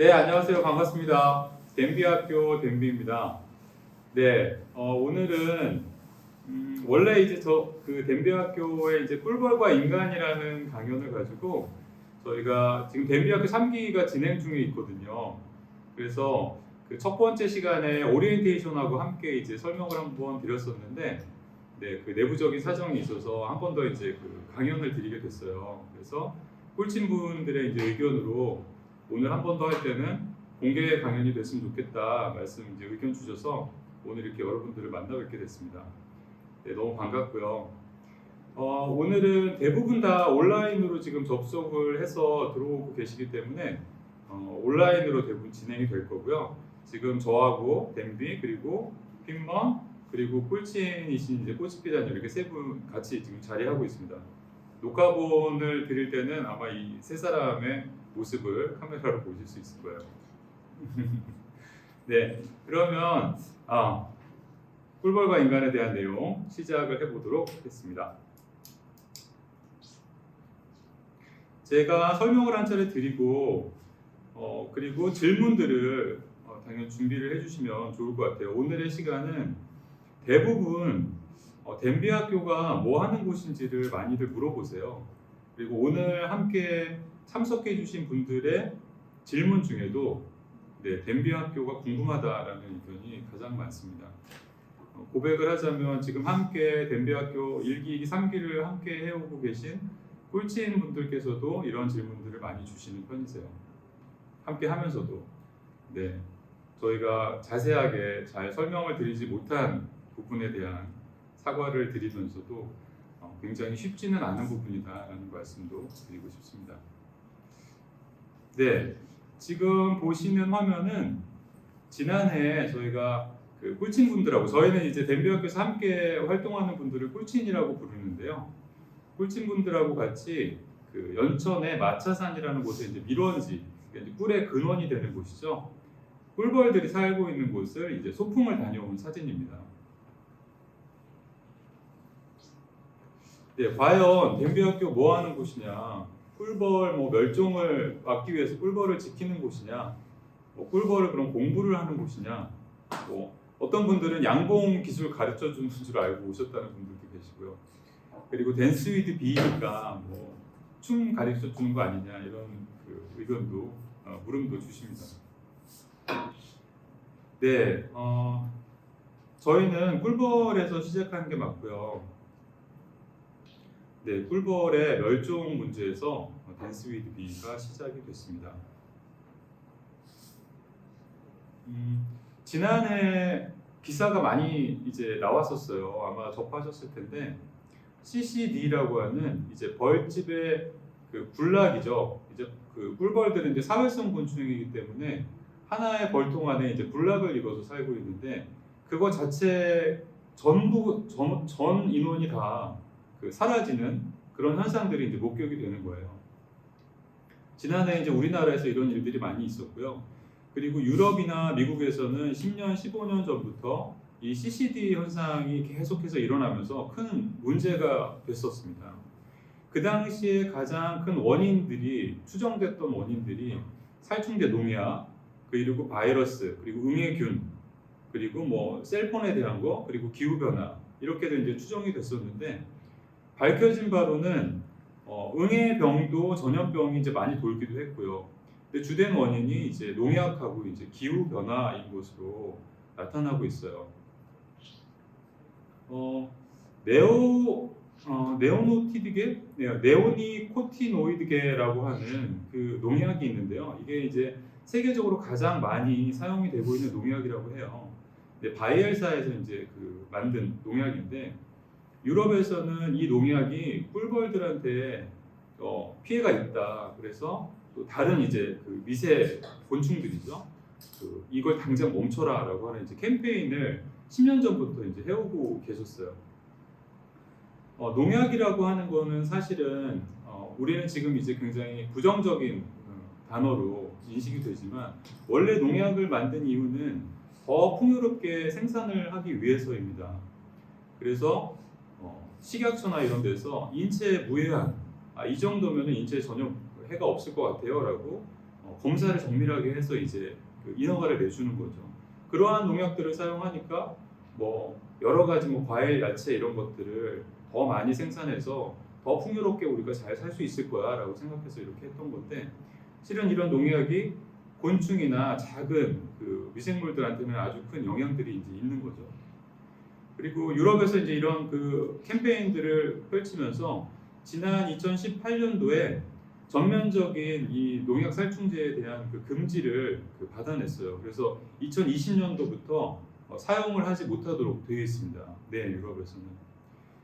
네, 안녕하세요. 반갑습니다. 덴비학교 덴비입니다. 네, 오늘은 원래 이제 그 덴비학교의 이제 꿀벌과 인간이라는 강연을 가지고 저희가 지금 덴비학교 3기가 진행 중에 있거든요. 그래서 그 첫 번째 시간에 오리엔테이션하고 함께 이제 설명을 한번 드렸었는데, 네, 그 내부적인 사정이 있어서 한 번 더 이제 그 강연을 드리게 됐어요. 그래서 꿀친분들의 이제 의견으로 오늘 한 번 더 할 때는 공개 강연이 됐으면 좋겠다 말씀 이제 의견 주셔서 오늘 이렇게 여러분들을 만나 뵙게 됐습니다. 네, 너무 반갑고요. 오늘은 대부분 다 온라인으로 지금 접속을 해서 들어오고 계시기 때문에 온라인으로 대부분 진행이 될 거고요. 지금 저하고 덴비 그리고 핀먼 그리고 꿀친이신 이제 꼬치피자님 이렇게 세 분 같이 지금 자리하고 있습니다. 녹화본을 드릴 때는 아마 이 세 사람의 모습을 카메라로 보실 수 있을 거예요. 네, 그러면 꿀벌과 인간에 대한 내용 시작을 해보도록 하겠습니다. 제가 설명을 한 차례 드리고 그리고 질문들을 당연히 준비를 해주시면 좋을 것 같아요. 오늘의 시간은 대부분 덴비학교가 뭐 하는 곳인지를 많이들 물어보세요. 그리고 오늘 함께 참석해 주신 분들의 질문 중에도 네, 덴비학교가 궁금하다라는 의견이 가장 많습니다. 고백을 하자면 지금 함께 덴비학교 1기, 2기, 3기를 함께 해오고 계신 꿀친 분들께서도 이런 질문들을 많이 주시는 편이세요. 함께 하면서도 네, 저희가 자세하게 잘 설명을 드리지 못한 부분에 대한 사과를 드리면서도 굉장히 쉽지는 않은 부분이다라는 말씀도 드리고 싶습니다. 네, 지금 보시는 화면은 지난해 저희가 그 꿀친 분들하고 저희는 이제 덴비학교에서 함께 활동하는 분들을 꿀친이라고 부르는데요. 꿀친 분들하고 같이 그 연천의 마차산이라는 곳에 이제 밀원지, 그러니까 이제 꿀의 근원이 되는 곳이죠. 꿀벌들이 살고 있는 곳을 이제 소풍을 다녀온 사진입니다. 네, 과연 덴비학교 뭐 하는 곳이냐? 꿀벌 뭐 멸종을 막기 위해서 꿀벌을 지키는 곳이냐? 꿀벌을 그럼 공부를 하는 곳이냐? 어떤 분들은 양봉 기술 가르쳐 주는 줄 알고 오셨다는 분들도 계시고요. 그리고 댄스 위드 비니까 춤 가르쳐 주는 거 아니냐 이런 그 의견도 물음도 주십니다. 네, 저희는 꿀벌에서 시작하는 게 맞고요. 네, 꿀벌의 멸종 문제에서 댄스 위드 비가 시작이 됐습니다. 지난해 기사가 많이 이제 나왔었어요. 아마 접하셨을 텐데 CCD라고 하는 이제 벌집의 그 군락이죠. 이제 그 꿀벌들은 이제 사회성 곤충이기 때문에 하나의 벌통 안에 이제 군락을 이뤄서 살고 있는데 그거 자체 전부 전 인원이 다 그 사라지는 그런 현상들이 이제 목격이 되는 거예요. 지난해 이제 우리나라에서 이런 일들이 많이 있었고요. 그리고 유럽이나 미국에서는 10년, 15년 전부터 이 CCD 현상이 계속해서 일어나면서 큰 문제가 됐었습니다. 그 당시에 가장 큰 원인들이 추정됐던 원인들이 살충제 농약, 그리고 바이러스, 그리고 응애균, 그리고 셀폰에 대한 거, 그리고 기후 변화 이렇게도 이제 추정이 됐었는데 밝혀진 바로는 응애병도 전염병이 이제 많이 돌기도 했고요. 근데 주된 원인이 이제 농약하고 이제 기후 변화인 것으로 나타나고 있어요. 네오니코티노이드계라고 하는 그 농약이 있는데요. 이게 이제 세계적으로 가장 많이 사용이 되고 있는 농약이라고 해요. 근데 바이엘사에서 이제 그 만든 농약인데 유럽에서는 이 농약이 꿀벌들한테 피해가 있다. 그래서 또 다른 이제 그 미세 곤충들이죠. 이걸 당장 멈춰라라고 하는 이제 캠페인을 10년 전부터 이제 해오고 계셨어요. 농약이라고 하는 거는 사실은 우리는 지금 이제 굉장히 부정적인 단어로 인식이 되지만 원래 농약을 만든 이유는 더 풍요롭게 생산을 하기 위해서입니다. 그래서 식약처나 이런 데서 인체에 무해한 이 정도면 인체에 전혀 해가 없을 것 같아요 라고 검사를 정밀하게 해서 이제 그 인허가를 내주는 거죠. 그러한 농약들을 사용하니까 뭐 여러 가지 뭐 과일, 야채 이런 것들을 더 많이 생산해서 더 풍요롭게 우리가 잘 살 수 있을 거야라고 생각해서 이렇게 했던 건데, 실은 이런 농약이 곤충이나 작은 그 미생물들한테는 아주 큰 영향들이 이제 있는 거죠. 그리고 유럽에서 이제 이런 그 캠페인들을 펼치면서 지난 2018년도에 전면적인 이 농약 살충제에 대한 그 금지를 그 받아냈어요. 그래서 2020년도부터 사용을 하지 못하도록 되어 있습니다. 네, 유럽에서는.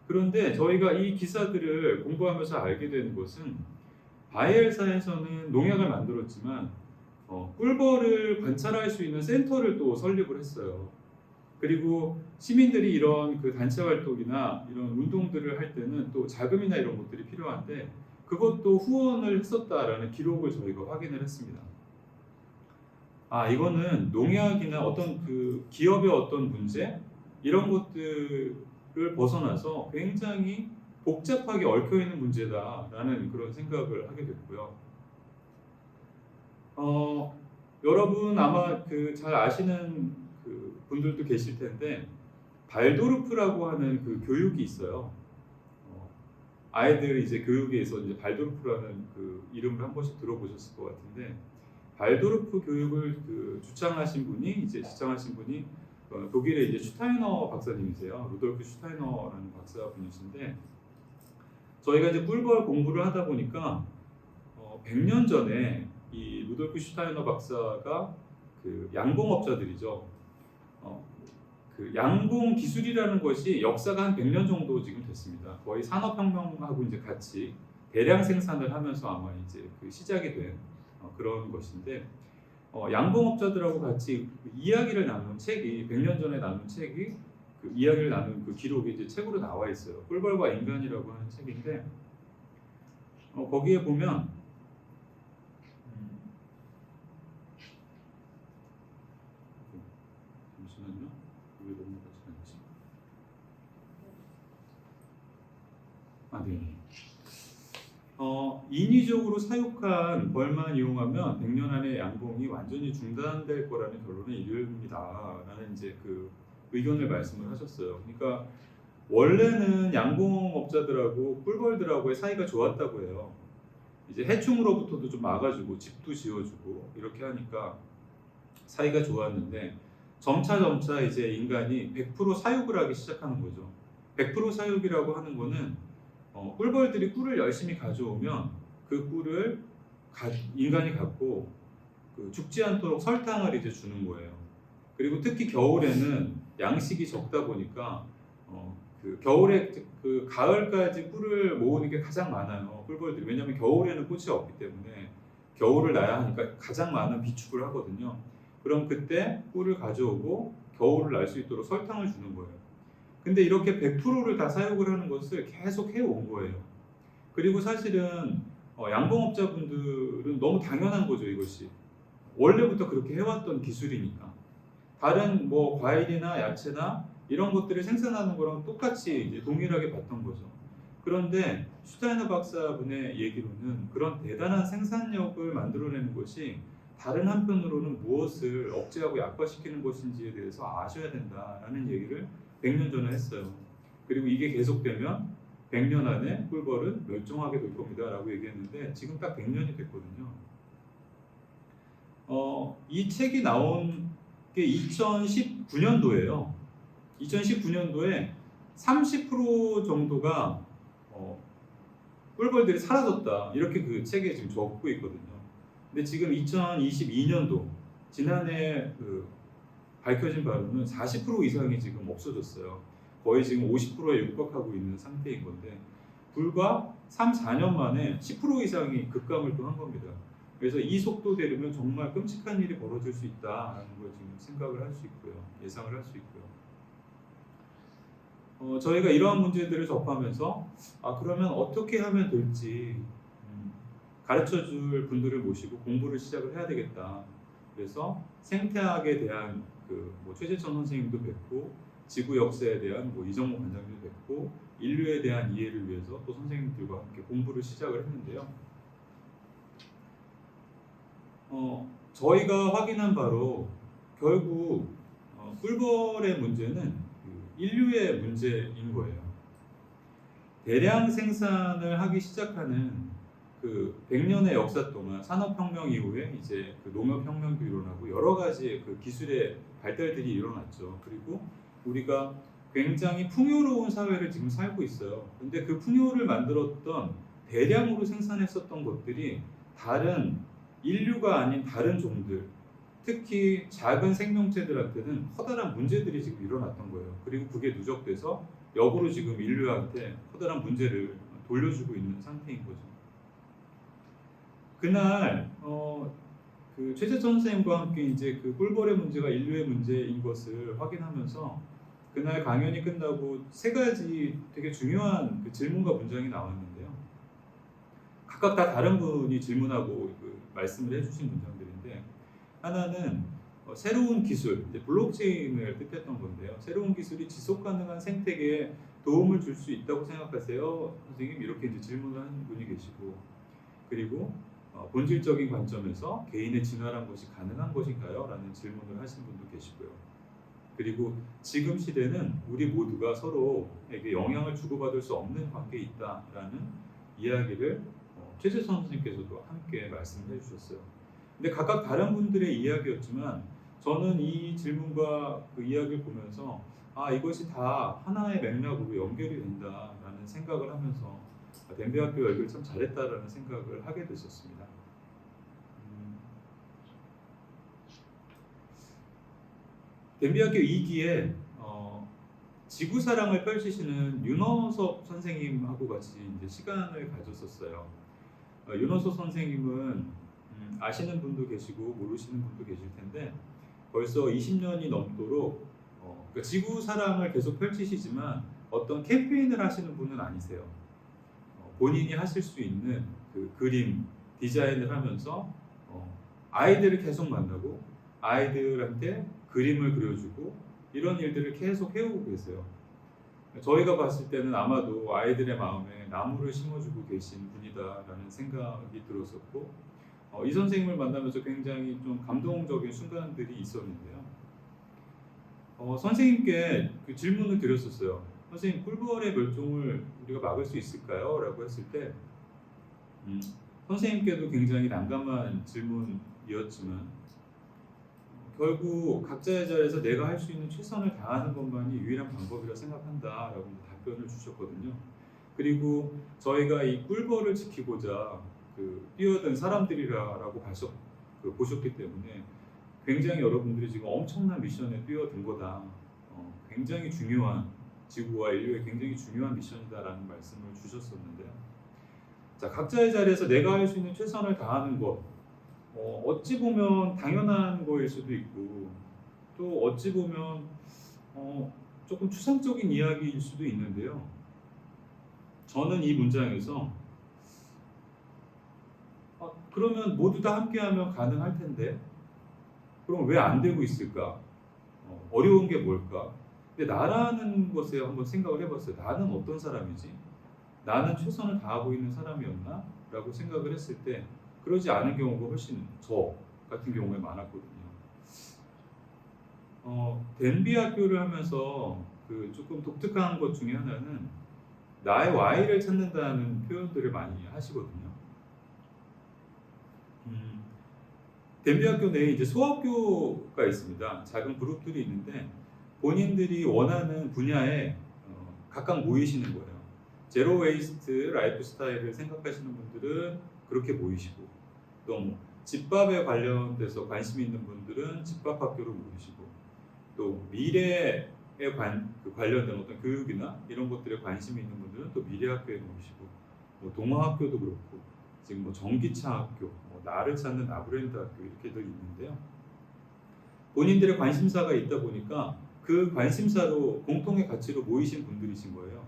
그런데 저희가 이 기사들을 공부하면서 알게 된 것은, 바이엘사에서는 농약을 만들었지만 꿀벌을 관찰할 수 있는 센터를 또 설립을 했어요. 그리고 시민들이 이런 그 단체 활동이나 이런 운동들을 할 때는 또 자금이나 이런 것들이 필요한데, 그것도 후원을 했었다라는 기록을 저희가 확인을 했습니다. 아, 이거는 농약이나 어떤 그 기업의 어떤 문제 이런 것들을 벗어나서 굉장히 복잡하게 얽혀 있는 문제다라는 그런 생각을 하게 됐고요. 여러분 아마 그 잘 아시는 그 분들도 계실 텐데, 발도르프라고 하는 그 교육이 있어요. 아이들 이제 교육에서 이제 발도르프라는 그 이름을 한 번씩 들어보셨을 것 같은데, 발도르프 교육을 그 주창하신 분이 독일의 이제 슈타이너 박사님이세요. 루돌프 슈타이너라는 박사분이신데, 저희가 이제 꿀벌 공부를 하다 보니까 100년 전에 이 루돌프 슈타이너 박사가 그 양봉업자들이죠. 그 양봉 기술이라는 것이 역사가 한 100년 정도 지금 됐습니다. 거의 산업혁명하고 이제 같이 대량 생산을 하면서 아마 이제 그 시작이 된 그런 것인데, 양봉업자들하고 같이 그 이야기를 나눈 책이 100년 전에 나눈 책이 그 이야기를 나눈 그 기록이 이제 책으로 나와 있어요. 꿀벌과 인간이라고 하는 책인데, 거기에 보면 잠시만요. 왜 넘어가지 않지? 아, 네. 인위적으로 사육한 벌만 이용하면 100년 안에 양봉이 완전히 중단될 거라는 결론에 이릅니다라는 이제 그 의견을 말씀을 하셨어요. 그러니까 원래는 양봉업자들하고 꿀벌들하고의 사이가 좋았다고 해요. 이제 해충으로부터도 좀 막아주고 집도 지어주고 이렇게 하니까 사이가 좋았는데, 점차 이제 인간이 100% 사육을 하기 시작하는 거죠. 100% 사육이라고 하는 거는 꿀벌들이 꿀을 열심히 가져오면 그 꿀을 인간이 갖고 그 죽지 않도록 설탕을 이제 주는 거예요. 그리고 특히 겨울에는 양식이 적다 보니까 그 겨울에 그 가을까지 꿀을 모으는 게 가장 많아요. 꿀벌들이. 왜냐하면 겨울에는 꽃이 없기 때문에 겨울을 나야 하니까 가장 많은 비축을 하거든요. 그럼 그때 꿀을 가져오고 겨울을 날 수 있도록 설탕을 주는 거예요. 근데 이렇게 100%를 다 사육을 하는 것을 계속 해온 거예요. 그리고 사실은 양봉업자분들은 너무 당연한 거죠, 이것이. 원래부터 그렇게 해왔던 기술이니까. 다른 뭐 과일이나 야채나 이런 것들을 생산하는 거랑 똑같이 이제 동일하게 봤던 거죠. 그런데 슈타이너 박사분의 얘기로는 그런 대단한 생산력을 만들어내는 것이 다른 한편으로는 무엇을 억제하고 약화시키는 것인지에 대해서 아셔야 된다라는 얘기를 100년 전에 했어요. 그리고 이게 계속되면 100년 안에 꿀벌은 멸종하게 될 겁니다라고 얘기했는데, 지금 딱 100년이 됐거든요. 이 책이 나온 게 2019년도예요. 2019년도에 30% 정도가 꿀벌들이 사라졌다, 이렇게 그 책에 지금 적고 있거든요. 근데 지금 2022년도 지난해 그 밝혀진 바로는 40% 이상이 지금 없어졌어요. 거의 지금 50%에 육박하고 있는 상태인 건데, 불과 3, 4년 만에 10% 이상이 급감을 또 한 겁니다. 그래서 이 속도대로면 정말 끔찍한 일이 벌어질 수 있다라는 걸 지금 생각을 할 수 있고요. 예상을 할 수 있고요. 저희가 이러한 문제들을 접하면서 그러면 어떻게 하면 될지 가르쳐 줄 분들을 모시고 공부를 시작을 해야 되겠다. 그래서 생태학에 대한 뭐 최재천 선생님도 뵙고, 지구 역사에 대한 뭐 이정모 관장님도 뵙고, 인류에 대한 이해를 위해서 또 선생님들과 함께 공부를 시작을 했는데요. 저희가 확인한 바로 결국 꿀벌의 문제는 그 인류의 문제인 거예요. 대량 생산을 하기 시작하는 그 100년의 역사 동안 산업혁명 이후에 이제 그 농업혁명도 일어나고 여러 가지 그 기술의 발달들이 일어났죠. 그리고 우리가 굉장히 풍요로운 사회를 지금 살고 있어요. 근데 그 풍요를 만들었던 대량으로 생산했었던 것들이 다른 인류가 아닌 다른 종들, 특히 작은 생명체들한테는 커다란 문제들이 지금 일어났던 거예요. 그리고 그게 누적돼서 역으로 지금 인류한테 커다란 문제를 돌려주고 있는 상태인 거죠. 그날 그 최재천 선생님과 함께 이제 그 꿀벌의 문제가 인류의 문제인 것을 확인하면서 그날 강연이 끝나고 세 가지 되게 중요한 그 질문과 문장이 나왔는데요. 각각 다 다른 분이 질문하고 그 말씀을 해주신 문장들인데 하나는 새로운 기술, 이제 블록체인을 뜻했던 건데요. 새로운 기술이 지속 가능한 생태계에 도움을 줄 수 있다고 생각하세요? 선생님 이렇게 이제 질문을 하는 분이 계시고 그리고 본질적인 관점에서 개인의 진화란 것이 가능한 것인가요? 라는 질문을 하신 분도 계시고요. 그리고 지금 시대는 우리 모두가 서로에게 영향을 주고받을 수 없는 관계에 있다라는 이야기를 최재선 선생님께서도 함께 말씀을 해주셨어요. 근데 각각 다른 분들의 이야기였지만 저는 이 질문과 그 이야기를 보면서 이것이 다 하나의 맥락으로 연결이 된다라는 생각을 하면서 덴비학교 열기를 참 잘했다라는 생각을 하게 됐었습니다. 덴비학교 2기에 지구사랑을 펼치시는 윤호섭 선생님하고 같이 이제 시간을 가졌었어요. 윤호섭 선생님은 아시는 분도 계시고 모르시는 분도 계실 텐데 벌써 20년이 넘도록 그러니까 지구사랑을 계속 펼치시지만 어떤 캠페인을 하시는 분은 아니세요. 본인이 하실 수 있는 그 그림 디자인을 하면서 아이들을 계속 만나고 아이들한테 그림을 그려주고 이런 일들을 계속 해오고 계세요. 저희가 봤을 때는 아마도 아이들의 마음에 나무를 심어주고 계신 분이다라는 생각이 들었었고 이 선생님을 만나면서 굉장히 좀 감동적인 순간들이 있었는데요. 선생님께 그 질문을 드렸었어요. 선생님, 꿀벌의 멸종을 우리가 막을 수 있을까요? 라고 했을 때 선생님께도 굉장히 난감한 질문이었지만 결국 각자의 자리에서 내가 할 수 있는 최선을 다하는 것만이 유일한 방법이라 생각한다라고 답변을 주셨거든요. 그리고 저희가 이 꿀벌을 지키고자 그 뛰어든 사람들이라고 보셨기 때문에 굉장히 여러분들이 지금 엄청난 미션에 뛰어든 거다. 굉장히 중요한 지구와 인류의 굉장히 중요한 미션이다라는 말씀을 주셨었는데요. 자, 각자의 자리에서 내가 할 수 있는 최선을 다하는 것, 어찌 보면 당연한 거일 수도 있고 또 어찌 보면 조금 추상적인 이야기일 수도 있는데요. 저는 이 문장에서 그러면 모두 다 함께하면 가능할 텐데 그럼 왜 안 되고 있을까? 어려운 게 뭘까? 근데 나라는 것에 한번 생각을 해봤어요. 나는 어떤 사람이지? 나는 최선을 다하고 있는 사람이었나? 라고 생각을 했을 때 그러지 않은 경우가 훨씬 저 같은 경우에 많았거든요. 덴비 학교를 하면서 그 조금 독특한 것 중에 하나는 나의 Y를 찾는다는 표현들을 많이 하시거든요. 덴비 학교 내에 이제 소학교가 있습니다. 작은 그룹들이 있는데 본인들이 원하는 분야에 각각 모이시는 거예요. 제로 웨이스트 라이프 스타일을 생각하시는 분들은 그렇게 모이시고 또 집밥에 관련돼서 관심 있는 분들은 집밥 학교로 모이시고 또 미래에 관련된 어떤 교육이나 이런 것들에 관심이 있는 분들은 또 미래 학교에 모이시고 뭐 동화 학교도 그렇고 지금 뭐 전기차 학교, 뭐 나를 찾는 나브랜드 학교 이렇게들 있는데요. 본인들의 관심사가 있다 보니까 그 관심사로 공통의 가치로 모이신 분들이신 거예요.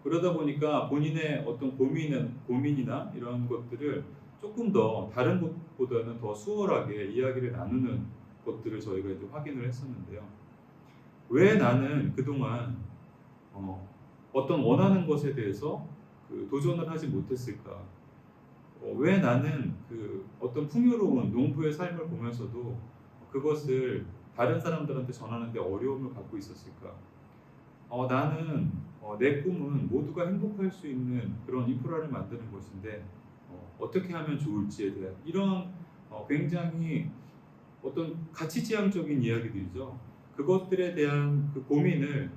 그러다 보니까 본인의 어떤 고민이나 이런 것들을 조금 더 다른 곳보다는 더 수월하게 이야기를 나누는 것들을 저희가 이제 확인을 했었는데요. 왜 나는 그동안 어떤 원하는 것에 대해서 그 도전을 하지 못했을까? 왜 나는 그 어떤 풍요로운 농부의 삶을 보면서도 그것을 다른 사람들한테 전하는데 어려움을 갖고 있었을까? 나는 내 꿈은 모두가 행복할 수 있는 그런 인프라를 만드는 것인데 어떻게 하면 좋을지에 대한 이런 굉장히 어떤 가치지향적인 이야기들이죠. 그것들에 대한 그 고민을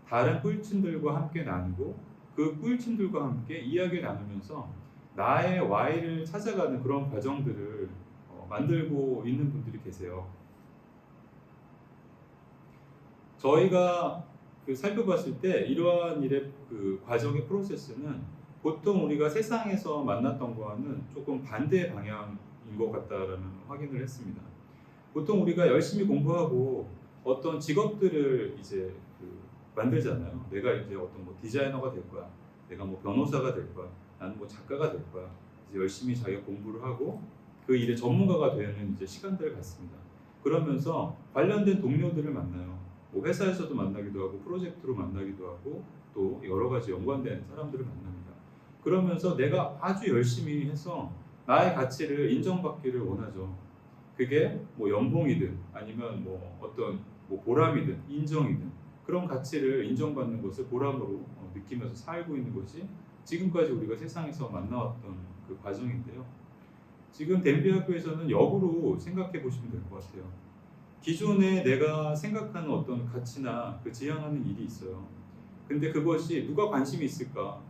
다른 꿀친들과 함께 나누고 그 꿀친들과 함께 이야기를 나누면서 나의 Y를 찾아가는 그런 과정들을 만들고 있는 분들이 계세요. 저희가 그 살펴봤을 때 이러한 일의 그 과정의 프로세스는 보통 우리가 세상에서 만났던 거와는 조금 반대 방향인 것 같다라는 확인을 했습니다. 보통 우리가 열심히 공부하고 어떤 직업들을 이제 그 만들잖아요. 내가 이제 어떤 뭐 디자이너가 될 거야. 내가 뭐 변호사가 될 거야. 나는 뭐 작가가 될 거야. 이제 열심히 자기가 공부를 하고 그 일의 전문가가 되는 이제 시간들을 갖습니다. 그러면서 관련된 동료들을 만나요. 뭐 회사에서도 만나기도 하고 프로젝트로 만나기도 하고 또 여러 가지 연관된 사람들을 만납니다. 그러면서 내가 아주 열심히 해서 나의 가치를 인정받기를 원하죠. 그게 뭐 연봉이든 아니면 뭐 어떤 뭐 보람이든 인정이든 그런 가치를 인정받는 것을 보람으로 느끼면서 살고 있는 것이 지금까지 우리가 세상에서 만나왔던 그 과정인데요. 지금 덴비 학교에서는 역으로 생각해 보시면 될 것 같아요. 기존에 내가 생각하는 어떤 가치나 그 지향하는 일이 있어요. 근데 그것이 누가 관심이 있을까?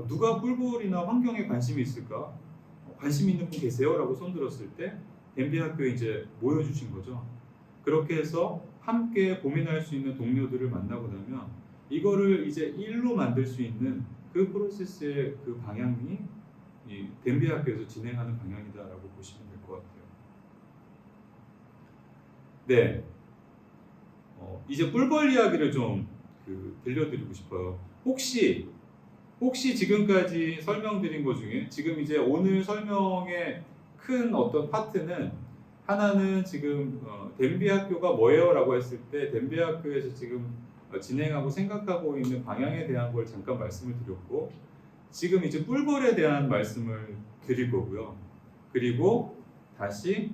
누가 꿀벌이나 환경에 관심이 있을까? 관심 있는 분 계세요? 라고 손들었을 때 덴비 학교에 이제 모여주신 거죠. 그렇게 해서 함께 고민할 수 있는 동료들을 만나고 나면 이거를 이제 일로 만들 수 있는 그 프로세스의 그 방향이 이 덴비 학교에서 진행하는 방향이다라고 보시면 될 것 같아요. 네, 이제 꿀벌 이야기를 좀 들려드리고 싶어요. 혹시 지금까지 설명드린 것 중에 지금 이제 오늘 설명의 큰 어떤 파트는 하나는 지금 덴비 학교가 뭐예요?라고 했을 때 덴비 학교에서 지금 진행하고 생각하고 있는 방향에 대한 걸 잠깐 말씀을 드렸고 지금 이제 꿀벌에 대한 말씀을 드릴 거고요. 그리고 다시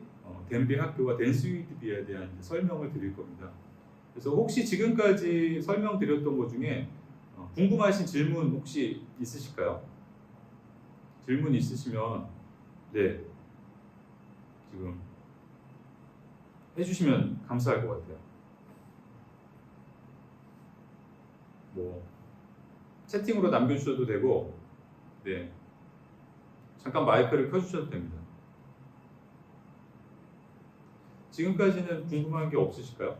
덴비 학교와 댄스 위드 비에 대한 설명을 드릴 겁니다. 그래서 혹시 지금까지 설명드렸던 것 중에 궁금하신 질문 혹시 있으실까요? 질문 있으시면 네 지금 해주시면 감사할 것 같아요. 뭐 채팅으로 남겨주셔도 되고 네 잠깐 마이크를 켜주셔도 됩니다. 지금까지는 궁금한 게 없으실까요?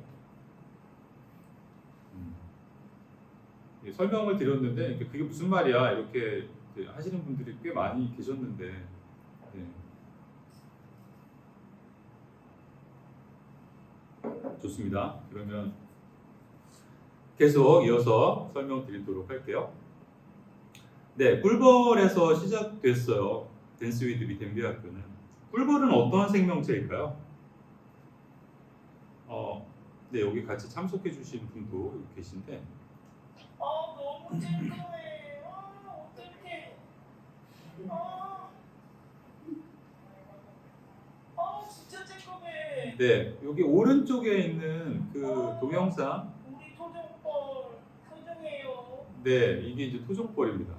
설명을 드렸는데 그게 무슨 말이야 이렇게 하시는 분들이 꽤 많이 계셨는데 네. 좋습니다. 그러면 계속 이어서 설명드리도록 할게요. 네, 꿀벌에서 시작됐어요. 댄스 위드 비 덴비 학교는. 꿀벌은 어떤 생명체일까요? 네, 여기 같이 참석해 주신 분도 계신데 너무 찔끔해. 어떡해. 진짜 찔끔해. 네, 여기 오른쪽에 있는 그 동영상 우리 토종벌 소중해요. 네, 이게 이제 토종벌입니다.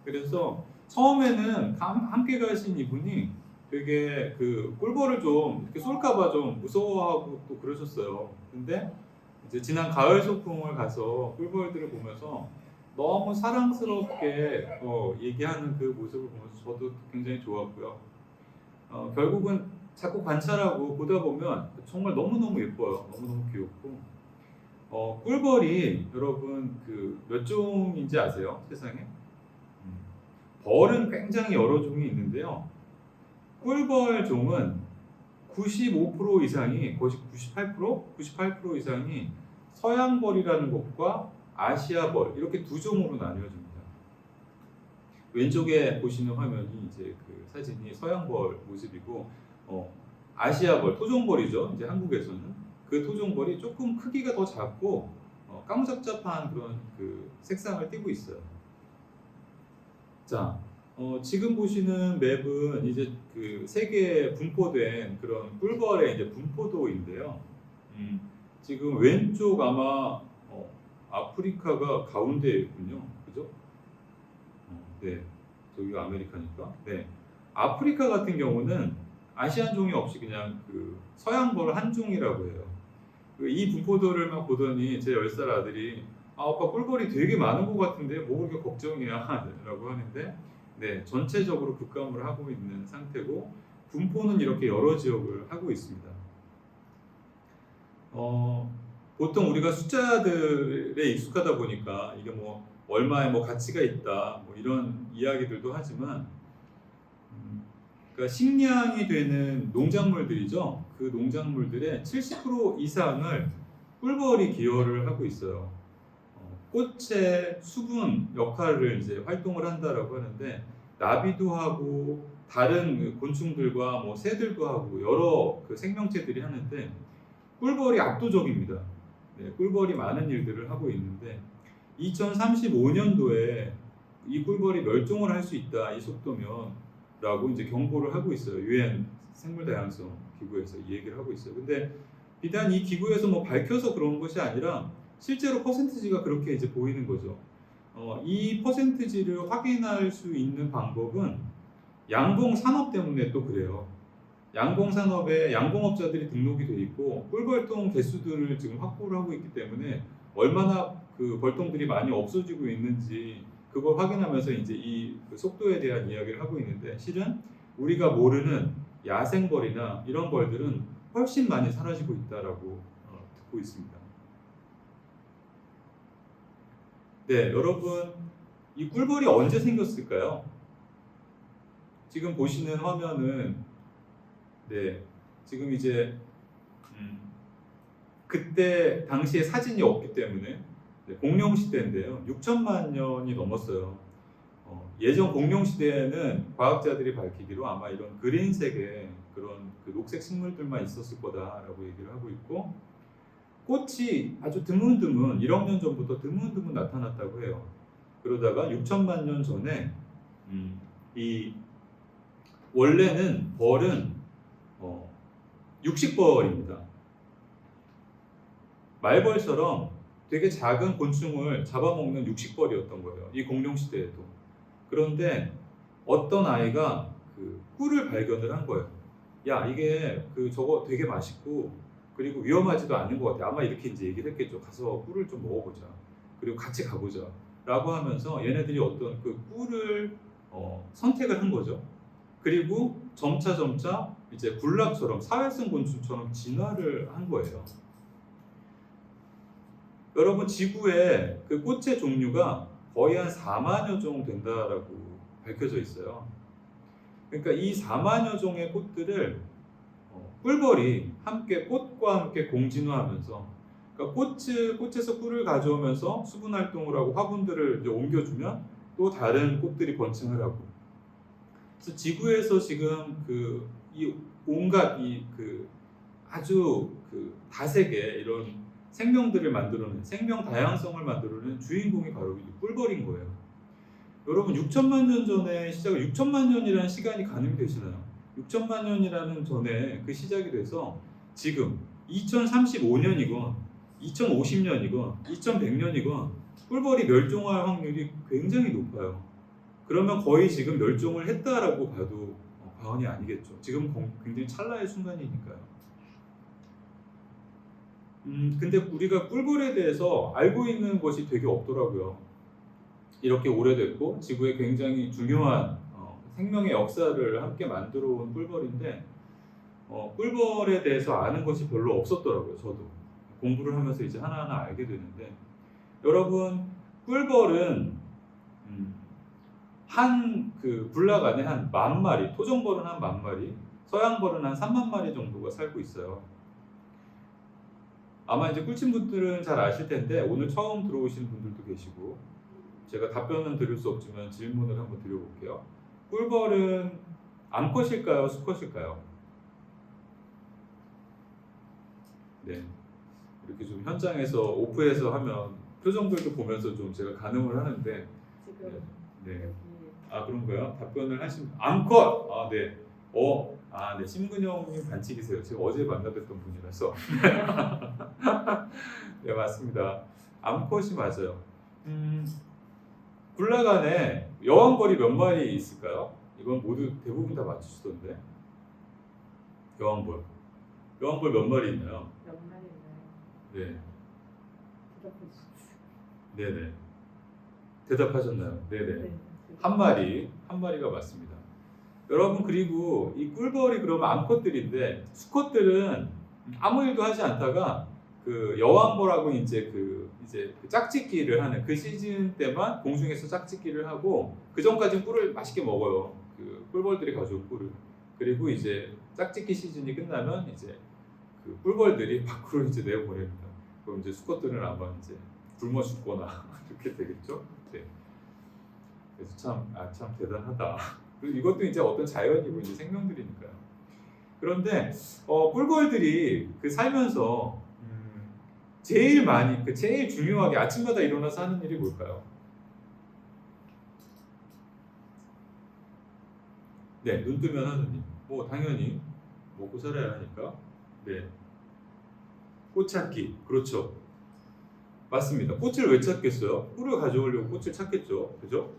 그래서 처음에는 함께 가신 이분이 되게 그 꿀벌을 좀 이렇게 쏠까봐 좀 무서워하고 또 그러셨어요. 근데 이제 지난 가을 소풍을 가서 꿀벌들을 보면서 너무 사랑스럽게 얘기하는 그 모습을 보면서 저도 굉장히 좋았고요. 결국은 자꾸 관찰하고 보다 보면 정말 너무너무 예뻐요. 너무너무 귀엽고 꿀벌이 여러분 그 몇 종인지 아세요? 세상에? 벌은 굉장히 여러 종이 있는데요. 꿀벌 종은 95% 이상이 거의 98% 이상이 서양벌이라는 것과 아시아벌 이렇게 두 종으로 나뉘어집니다. 왼쪽에 보시는 화면이 이제 그 사진이 서양벌 모습이고 아시아벌 토종벌이죠. 이제 한국에서는 그 토종벌이 조금 크기가 더 작고 까무잡잡한 그런 그 색상을 띠고 있어요. 자, 지금 보시는 맵은 이제 그 세계에 분포된 그런 꿀벌의 이제 분포도인데요. 지금 왼쪽 아마 아프리카가 가운데에 있군요. 그죠? 네. 저기가 아메리카니까. 네. 아프리카 같은 경우는 아시안 종이 없이 그냥 그 서양벌 한 종이라고 해요. 이 분포도를 막 보더니 제 10살 아들이 아빠 꿀벌이 되게 많은 것 같은데 뭐 그렇게 걱정이야 라고 하는데 네, 전체적으로 급감을 하고 있는 상태고 분포는 이렇게 여러 지역을 하고 있습니다. 보통 우리가 숫자들에 익숙하다 보니까 이게 뭐 얼마에 뭐 가치가 있다 뭐 이런 이야기들도 하지만 그러니까 식량이 되는 농작물들이죠. 그 농작물들의 70% 이상을 꿀벌이 기여를 하고 있어요. 꽃의 수분 역할을 이제 활동을 한다라고 하는데 나비도 하고 다른 그 곤충들과 뭐 새들도 하고 여러 그 생명체들이 하는데 꿀벌이 압도적입니다. 네, 꿀벌이 많은 일들을 하고 있는데 2035년도에 이 꿀벌이 멸종을 할 수 있다 이 속도면 라고 이제 경고를 하고 있어요. 유엔 생물 다양성 기구에서 이 얘기를 하고 있어요. 근데 비단 이 기구에서 뭐 밝혀서 그런 것이 아니라 실제로 퍼센티지가 그렇게 이제 보이는 거죠. 이 퍼센티지를 확인할 수 있는 방법은 양봉 산업 때문에 또 그래요. 양봉 산업에 양봉업자들이 등록이 돼 있고 꿀벌동 개수들을 지금 확보를 하고 있기 때문에 얼마나 그 벌통들이 많이 없어지고 있는지 그걸 확인하면서 이제 이그 속도에 대한 이야기를 하고 있는데 실은 우리가 모르는 야생벌이나 이런 벌들은 훨씬 많이 사라지고 있다라고 듣고 있습니다. 네, 여러분 이 꿀벌이 언제 생겼을까요? 지금 보시는 화면은 네, 지금 이제 그때 당시에 사진이 없기 때문에 네, 공룡 시대인데요. 6천만 년이 넘었어요. 예전 공룡 시대에는 과학자들이 밝히기로 아마 이런 그린색의 그런 그 녹색 식물들만 있었을 거다라고 얘기를 하고 있고 꽃이 아주 드문드문 1억 년 전부터 드문드문 나타났다고 해요. 그러다가 6천만 년 전에 이 원래는 벌은 육식벌입니다. 말벌처럼 되게 작은 곤충을 잡아먹는 육식벌이었던 거예요. 이 공룡 시대에도. 그런데 어떤 아이가 그 꿀을 발견을 한 거예요. 야, 이게 그 저거 되게 맛있고 그리고 위험하지도 않은 것 같아. 아마 이렇게 이제 얘기를 했겠죠. 가서 꿀을 좀 먹어보자. 그리고 같이 가보자. 라고 하면서 얘네들이 어떤 그 꿀을 선택을 한 거죠. 그리고 점차 이제 군락처럼 사회성 곤충처럼 진화를 한 거예요. 여러분 지구에 그 꽃의 종류가 거의 한 4만여 종 된다라고 밝혀져 있어요. 그러니까 이 4만여 종의 꽃들을 꿀벌이 함께 꽃과 함께 공진화하면서 그러니까 꽃에서 꿀을 가져오면서 수분 활동을 하고 화분들을 이제 옮겨주면 또 다른 꽃들이 번층을 하고 그래서 지구에서 지금 이 온갖 그 아주 그 다세계 이런 생명들을 만들어낸 생명 다양성을 만들어낸 주인공이 바로 이 꿀벌인 거예요. 여러분 6천만 년 전에 시작을 6천만 년이라는 시간이 가늠되시나요? 6천만 년이라는 전에 그 시작이 돼서 지금 2035년이건 2050년이건 2100년이건 꿀벌이 멸종할 확률이 굉장히 높아요. 그러면 거의 지금 멸종을 했다라고 봐도 과언이 아니겠죠. 지금 굉장히 찰나의 순간이니까요. 근데 우리가 꿀벌에 대해서 알고 있는 것이 되게 없더라고요. 이렇게 오래됐고 지구에 굉장히 중요한 생명의 역사를 함께 만들어 온 꿀벌인데 꿀벌에 대해서 아는 것이 별로 없었더라고요. 저도 공부를 하면서 이제 하나하나 알게 되는데 여러분 꿀벌은 한 그 군락 안에 한 10,000마리, 토종벌은 한 10,000마리, 서양벌은 한 30,000마리 정도가 살고 있어요. 아마 이제 꿀친분들은 잘 아실 텐데 오늘 처음 들어오신 분들도 계시고 제가 답변은 드릴 수 없지만 질문을 한번 드려볼게요. 꿀벌은 암컷일까요? 수컷일까요? 네, 이렇게 좀 현장에서 오프해서 하면 표정들도 보면서 좀 제가 가늠을 하는데 지금 네. 여기 아 그런가요? 답변을 하신 암컷. 아 네. 네 심근영님 반칙이세요. 제가 어제 만나뵀던 분이라서. 네 맞습니다. 암컷이 맞아요. 군락 안에 여왕벌이 몇 마리 있을까요? 이건 모두 대부분 다 맞추시던데. 여왕벌. 여왕벌 몇 마리 있나요? 몇 마리인가요? 네. 대답해 주세요. 네네. 대답하셨나요? 네네. 네. 한 마리가 맞습니다. 여러분 그리고 이 꿀벌이 그러면 암컷들인데 수컷들은 아무 일도 하지 않다가 그 여왕벌하고 이제 그 짝짓기를 하는 그 시즌 때만 공중에서 짝짓기를 하고 그 전까지는 꿀을 맛있게 먹어요. 그 꿀벌들이 가져온 꿀을. 그리고 이제 짝짓기 시즌이 끝나면 이제 그 꿀벌들이 밖으로 이제 내보냅니다. 그럼 이제 수컷들은 아마 이제 굶어 죽거나 이렇게 되겠죠. 네. 그래서 참 대단하다. 그리고 이것도 이제 어떤 자연이고 이제 생명들이니까요. 그런데 꿀벌들이 그 살면서 제일 많이 제일 중요하게 아침마다 일어나서 하는 일이 뭘까요? 네, 눈 뜨면 하는 일. 뭐 당연히 먹고 살아야 하니까. 네. 꽃 찾기. 그렇죠. 맞습니다. 꽃을 왜 찾겠어요? 꿀을 가져오려고 꽃을 찾겠죠. 그죠?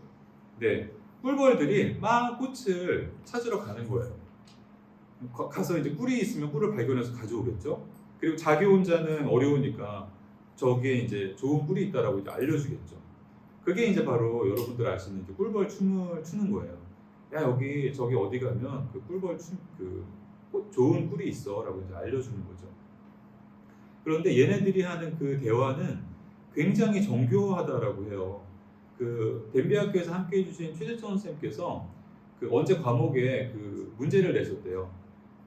네. 꿀벌들이 막 꽃을 찾으러 가는 거예요. 가서 이제 꿀이 있으면 꿀을 발견해서 가져오겠죠. 그리고 자기 혼자는 어려우니까 저기에 이제 좋은 꿀이 있다라고 이제 알려주겠죠. 그게 이제 바로 여러분들 아시는 이제 꿀벌 춤을 추는 거예요. 야 저기 어디 가면 그 꿀벌 좋은 꿀이 있어라고 이제 알려주는 거죠. 그런데 얘네들이 하는 그 대화는 굉장히 정교하다라고 해요. 그 덴비학교에서 함께 해주신 최재천 선생님께서 그 언제 과목에 그 문제를 내셨대요.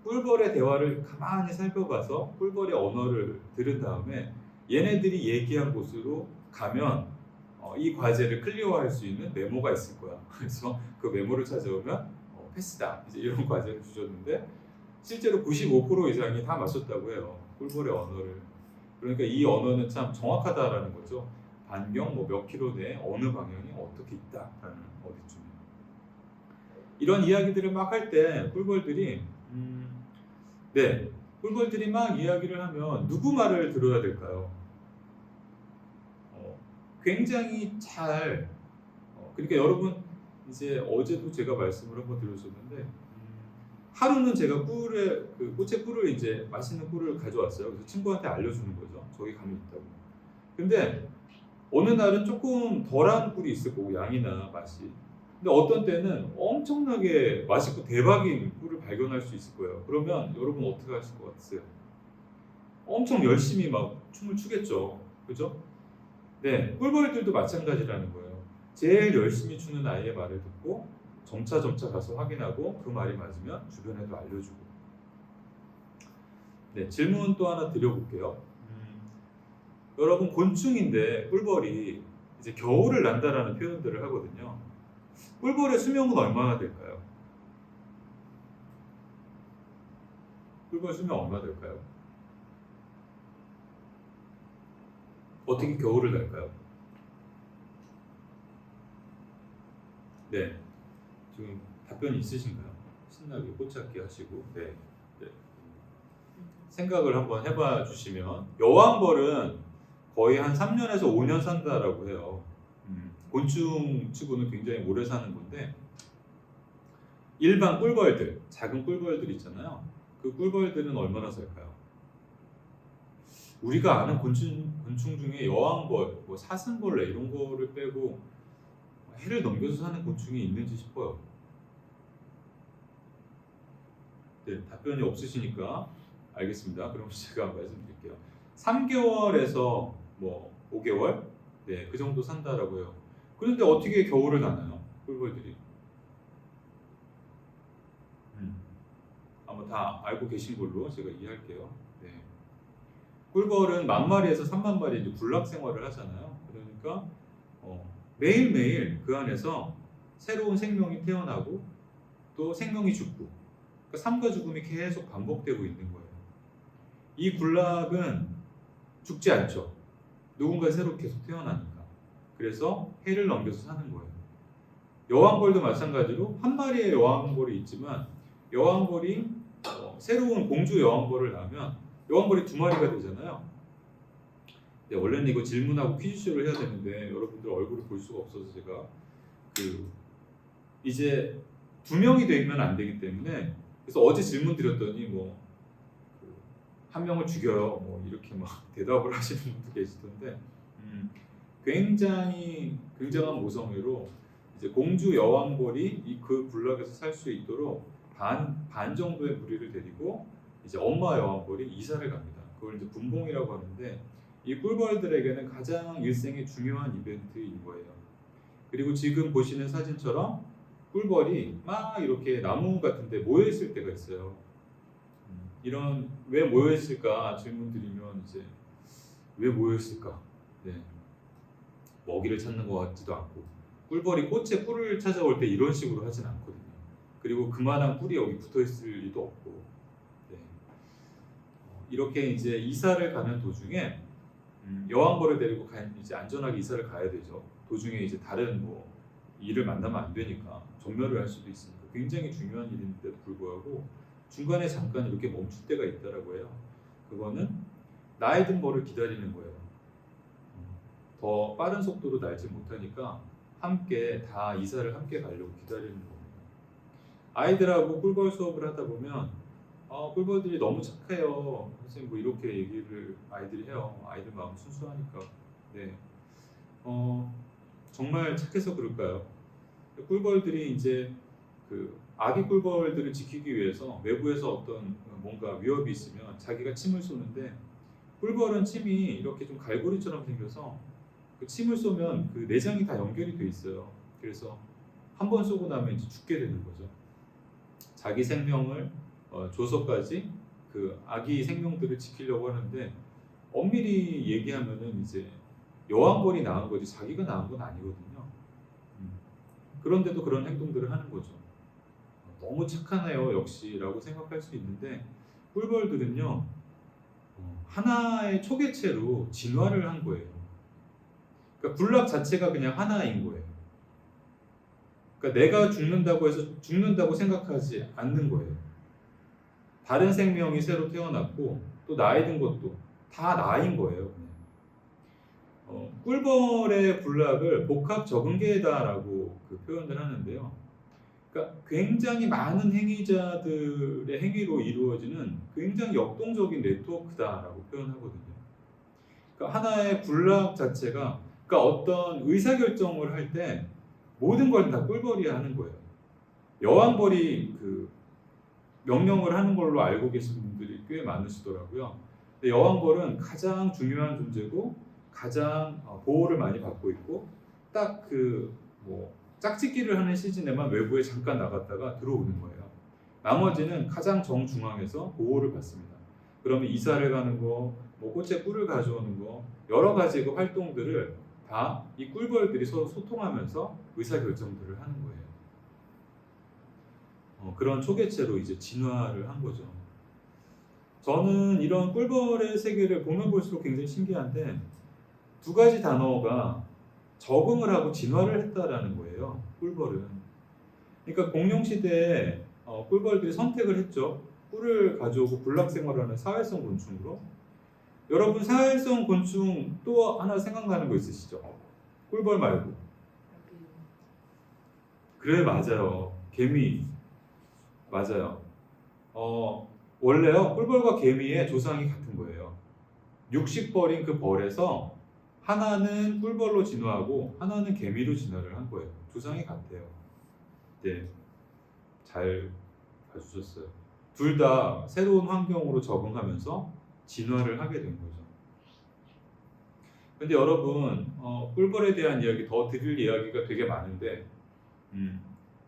꿀벌의 대화를 가만히 살펴봐서 꿀벌의 언어를 들은 다음에 얘네들이 얘기한 곳으로 가면 이 과제를 클리어할 수 있는 메모가 있을 거야. 그래서 그 메모를 찾아오면 패스다. 이제 이런 과제를 주셨는데 실제로 95% 이상이 다 맞췄다고 해요. 꿀벌의 언어를. 그러니까 이 언어는 참 정확하다라는 거죠. 반경 몇 킬로 내에 어느 방향이 어떻게 있다라는 어디쯤에. 이런 이야기들을 막 할 때 꿀벌들이 꿀벌들이 막 이야기를 하면 누구 말을 들어야 될까요? 굉장히 잘 그러니까 여러분 이제 어제도 제가 말씀을 한번 드렸었는데 하루는 제가 꽃의 꿀을 이제 맛있는 꿀을 가져왔어요. 그래서 친구한테 알려주는 거죠. 저기 가면 있다고. 근데 어느 날은 조금 덜한 꿀이 있을 거고 양이나 맛이. 근데 어떤 때는 엄청나게 맛있고 대박인 꿀을 발견할 수 있을 거예요. 그러면 여러분 어떻게 하실 것 같으세요? 엄청 열심히 막 춤을 추겠죠. 그죠? 네, 꿀벌들도 마찬가지라는 거예요. 제일 열심히 추는 아이의 말을 듣고 점차 가서 확인하고 그 말이 맞으면 주변에도 알려주고. 네, 질문 또 하나 드려볼게요. 여러분 곤충인데 꿀벌이 이제 겨울을 난다라는 표현들을 하거든요. 꿀벌의 수명은 얼마나 될까요? 꿀벌 수명 얼마나 될까요? 어떻게 겨울을 날까요? 네, 지금 답변이 있으신가요? 신나게 꽃찾기 하시고 네. 생각을 한번 해봐 주시면 여왕벌은 거의 한 3년에서 5년 산다라고 해요. 곤충 치고는 굉장히 오래 사는 건데 일반 꿀벌들, 작은 꿀벌들 있잖아요. 그 꿀벌들은 얼마나 살까요? 우리가 아는 곤충 중에 여왕벌, 사슴벌레 이런 거를 빼고 해를 넘겨서 사는 곤충이 있는지 싶어요. 네, 답변이 없으시니까 알겠습니다. 그럼 제가 말씀드릴게요. 3개월에서 5개월? 네, 그 정도 산다라고 해요. 그런데 어떻게 겨울을 나나요? 꿀벌들이. 아마 다 알고 계신 걸로 제가 이해할게요. 네. 꿀벌은 10,000마리에서 30,000마리 이제 군락 생활을 하잖아요. 그러니까 매일매일 그 안에서 새로운 생명이 태어나고 또 생명이 죽고 그러니까 삶과 죽음이 계속 반복되고 있는 거예요. 이 군락은 죽지 않죠. 누군가 새로 계속 태어나니까. 그래서 해를 넘겨서 사는 거예요. 여왕벌도 마찬가지로 한 마리의 여왕벌이 있지만 여왕벌이 새로운 공주 여왕벌을 낳으면 여왕벌이 두 마리가 되잖아요. 네, 원래는 이거 질문하고 퀴즈쇼를 해야 되는데 여러분들 얼굴을 볼 수가 없어서 제가 이제 두 명이 되면 안 되기 때문에 그래서 어제 질문 드렸더니 한 명을 죽여요 뭐 이렇게 막 대답을 하시는 분도 계시던데 굉장한 모성애로 이제 공주 여왕벌이 그 군락에서 살 수 있도록 반 정도의 무리를 데리고 이제 엄마 여왕벌이 이사를 갑니다. 그걸 이제 분봉이라고 하는데 이 꿀벌들에게는 가장 일생의 중요한 이벤트인 거예요. 그리고 지금 보시는 사진처럼 꿀벌이 막 이렇게 나무 같은데 모여 있을 때가 있어요. 이런 왜 모여 있을까 질문 드리면 이제 왜 모여 있을까? 네. 먹이를 찾는 것 같지도 않고 꿀벌이 꽃에 꿀을 찾아올 때 이런 식으로 하진 않거든요. 그리고 그만한 꿀이 여기 붙어 있을 리도 없고 네. 이렇게 이제 이사를 가는 도중에 여왕벌을 데리고 이제 안전하게 이사를 가야 되죠. 도중에 이제 다른 일을 만나면 안 되니까 전멸을 할 수도 있으니까 굉장히 중요한 일인데도 불구하고 중간에 잠깐 이렇게 멈출 때가 있다라고 해요. 그거는 나이 든 벌을 기다리는 거예요. 더 빠른 속도로 날지 못하니까 함께 다 이사를 함께 가려고 기다리는 겁니다. 아이들하고 꿀벌 수업을 하다 보면 꿀벌들이 너무 착해요. 선생님 이렇게 얘기를 아이들이 해요. 아이들 마음 순수하니까. 네. 정말 착해서 그럴까요? 꿀벌들이 이제 아기 꿀벌들을 지키기 위해서 외부에서 어떤 뭔가 위협이 있으면 자기가 침을 쏘는데 꿀벌은 침이 이렇게 좀 갈고리처럼 생겨서 그 침을 쏘면 그 내장이 다 연결이 돼 있어요. 그래서 한 번 쏘고 나면 이제 죽게 되는 거죠. 자기 생명을 줘서까지 그 아기 생명들을 지키려고 하는데 엄밀히 얘기하면은 이제 여왕벌이 낳은 거지 자기가 낳은 건 아니거든요. 그런데도 그런 행동들을 하는 거죠. 너무 착하네요 역시라고 생각할 수 있는데 꿀벌들은요 하나의 초개체로 진화를 한 거예요. 그러니까 군락 자체가 그냥 하나인 거예요. 그러니까 내가 죽는다고 해서 죽는다고 생각하지 않는 거예요. 다른 생명이 새로 태어났고 또 나이 든 것도 다 나인 거예요. 꿀벌의 군락을 복합 적응계다라고 표현을 하는데요. 그러니까 굉장히 많은 행위자들의 행위로 이루어지는 굉장히 역동적인 네트워크다라고 표현하거든요. 그러니까 하나의 군락 자체가 그러니까 어떤 의사결정을 할 때 모든 걸 다 꿀벌이 하는 거예요. 여왕벌이 명령을 하는 걸로 알고 계신 분들이 꽤 많으시더라고요. 근데 여왕벌은 가장 중요한 존재고 가장 보호를 많이 받고 있고 딱 짝짓기를 하는 시즌에만 외부에 잠깐 나갔다가 들어오는 거예요. 나머지는 가장 정중앙에서 보호를 받습니다. 그러면 이사를 가는 거, 꽃에 꿀을 가져오는 거 여러 가지 그 활동들을 다 이 꿀벌들이 서로 소통하면서 의사결정들을 하는 거예요. 그런 초개체로 이제 진화를 한 거죠. 저는 이런 꿀벌의 세계를 보면 볼수록 굉장히 신기한데 두 가지 단어가 적응을 하고 진화를 했다라는 거예요. 꿀벌은. 그러니까 공룡 시대에 꿀벌들이 선택을 했죠. 꿀을 가져오고 군락 생활하는 사회성 곤충으로. 여러분 사회성 곤충 또 하나 생각나는 거 있으시죠? 꿀벌 말고. 그래 맞아요. 개미. 맞아요. 원래요 꿀벌과 개미의 조상이 같은 거예요. 육식벌인 그 벌에서 하나는 꿀벌로 진화하고 하나는 개미로 진화를 한 거예요. 조상이 같아요. 네, 잘 봐주셨어요. 둘 다 새로운 환경으로 적응하면서 진화를 하게 된 거죠. 근데 여러분 꿀벌에 대한 이야기 더 드릴 이야기가 되게 많은데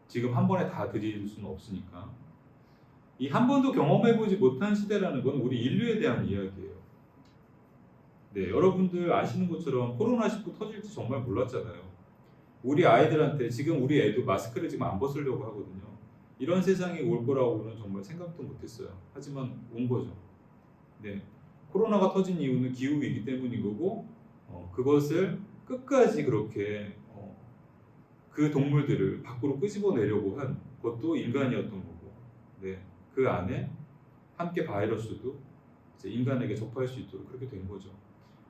지금 한 번에 다 드릴 수는 없으니까 이 한 번도 경험해보지 못한 시대라는 건 우리 인류에 대한 이야기예요. 네, 여러분들 아시는 것처럼 코로나19 터질지 정말 몰랐잖아요. 우리 아이들한테 지금 우리 애도 마스크를 지금 안 벗으려고 하거든요. 이런 세상이 올 거라고는 정말 생각도 못했어요. 하지만 온 거죠. 네, 코로나가 터진 이유는 기후위기 때문인 거고 그것을 끝까지 그렇게 그 동물들을 밖으로 끄집어내려고 한 것도 인간이었던 거고, 네, 그 안에 함께 바이러스도 이제 인간에게 접할 수 있도록 그렇게 된 거죠.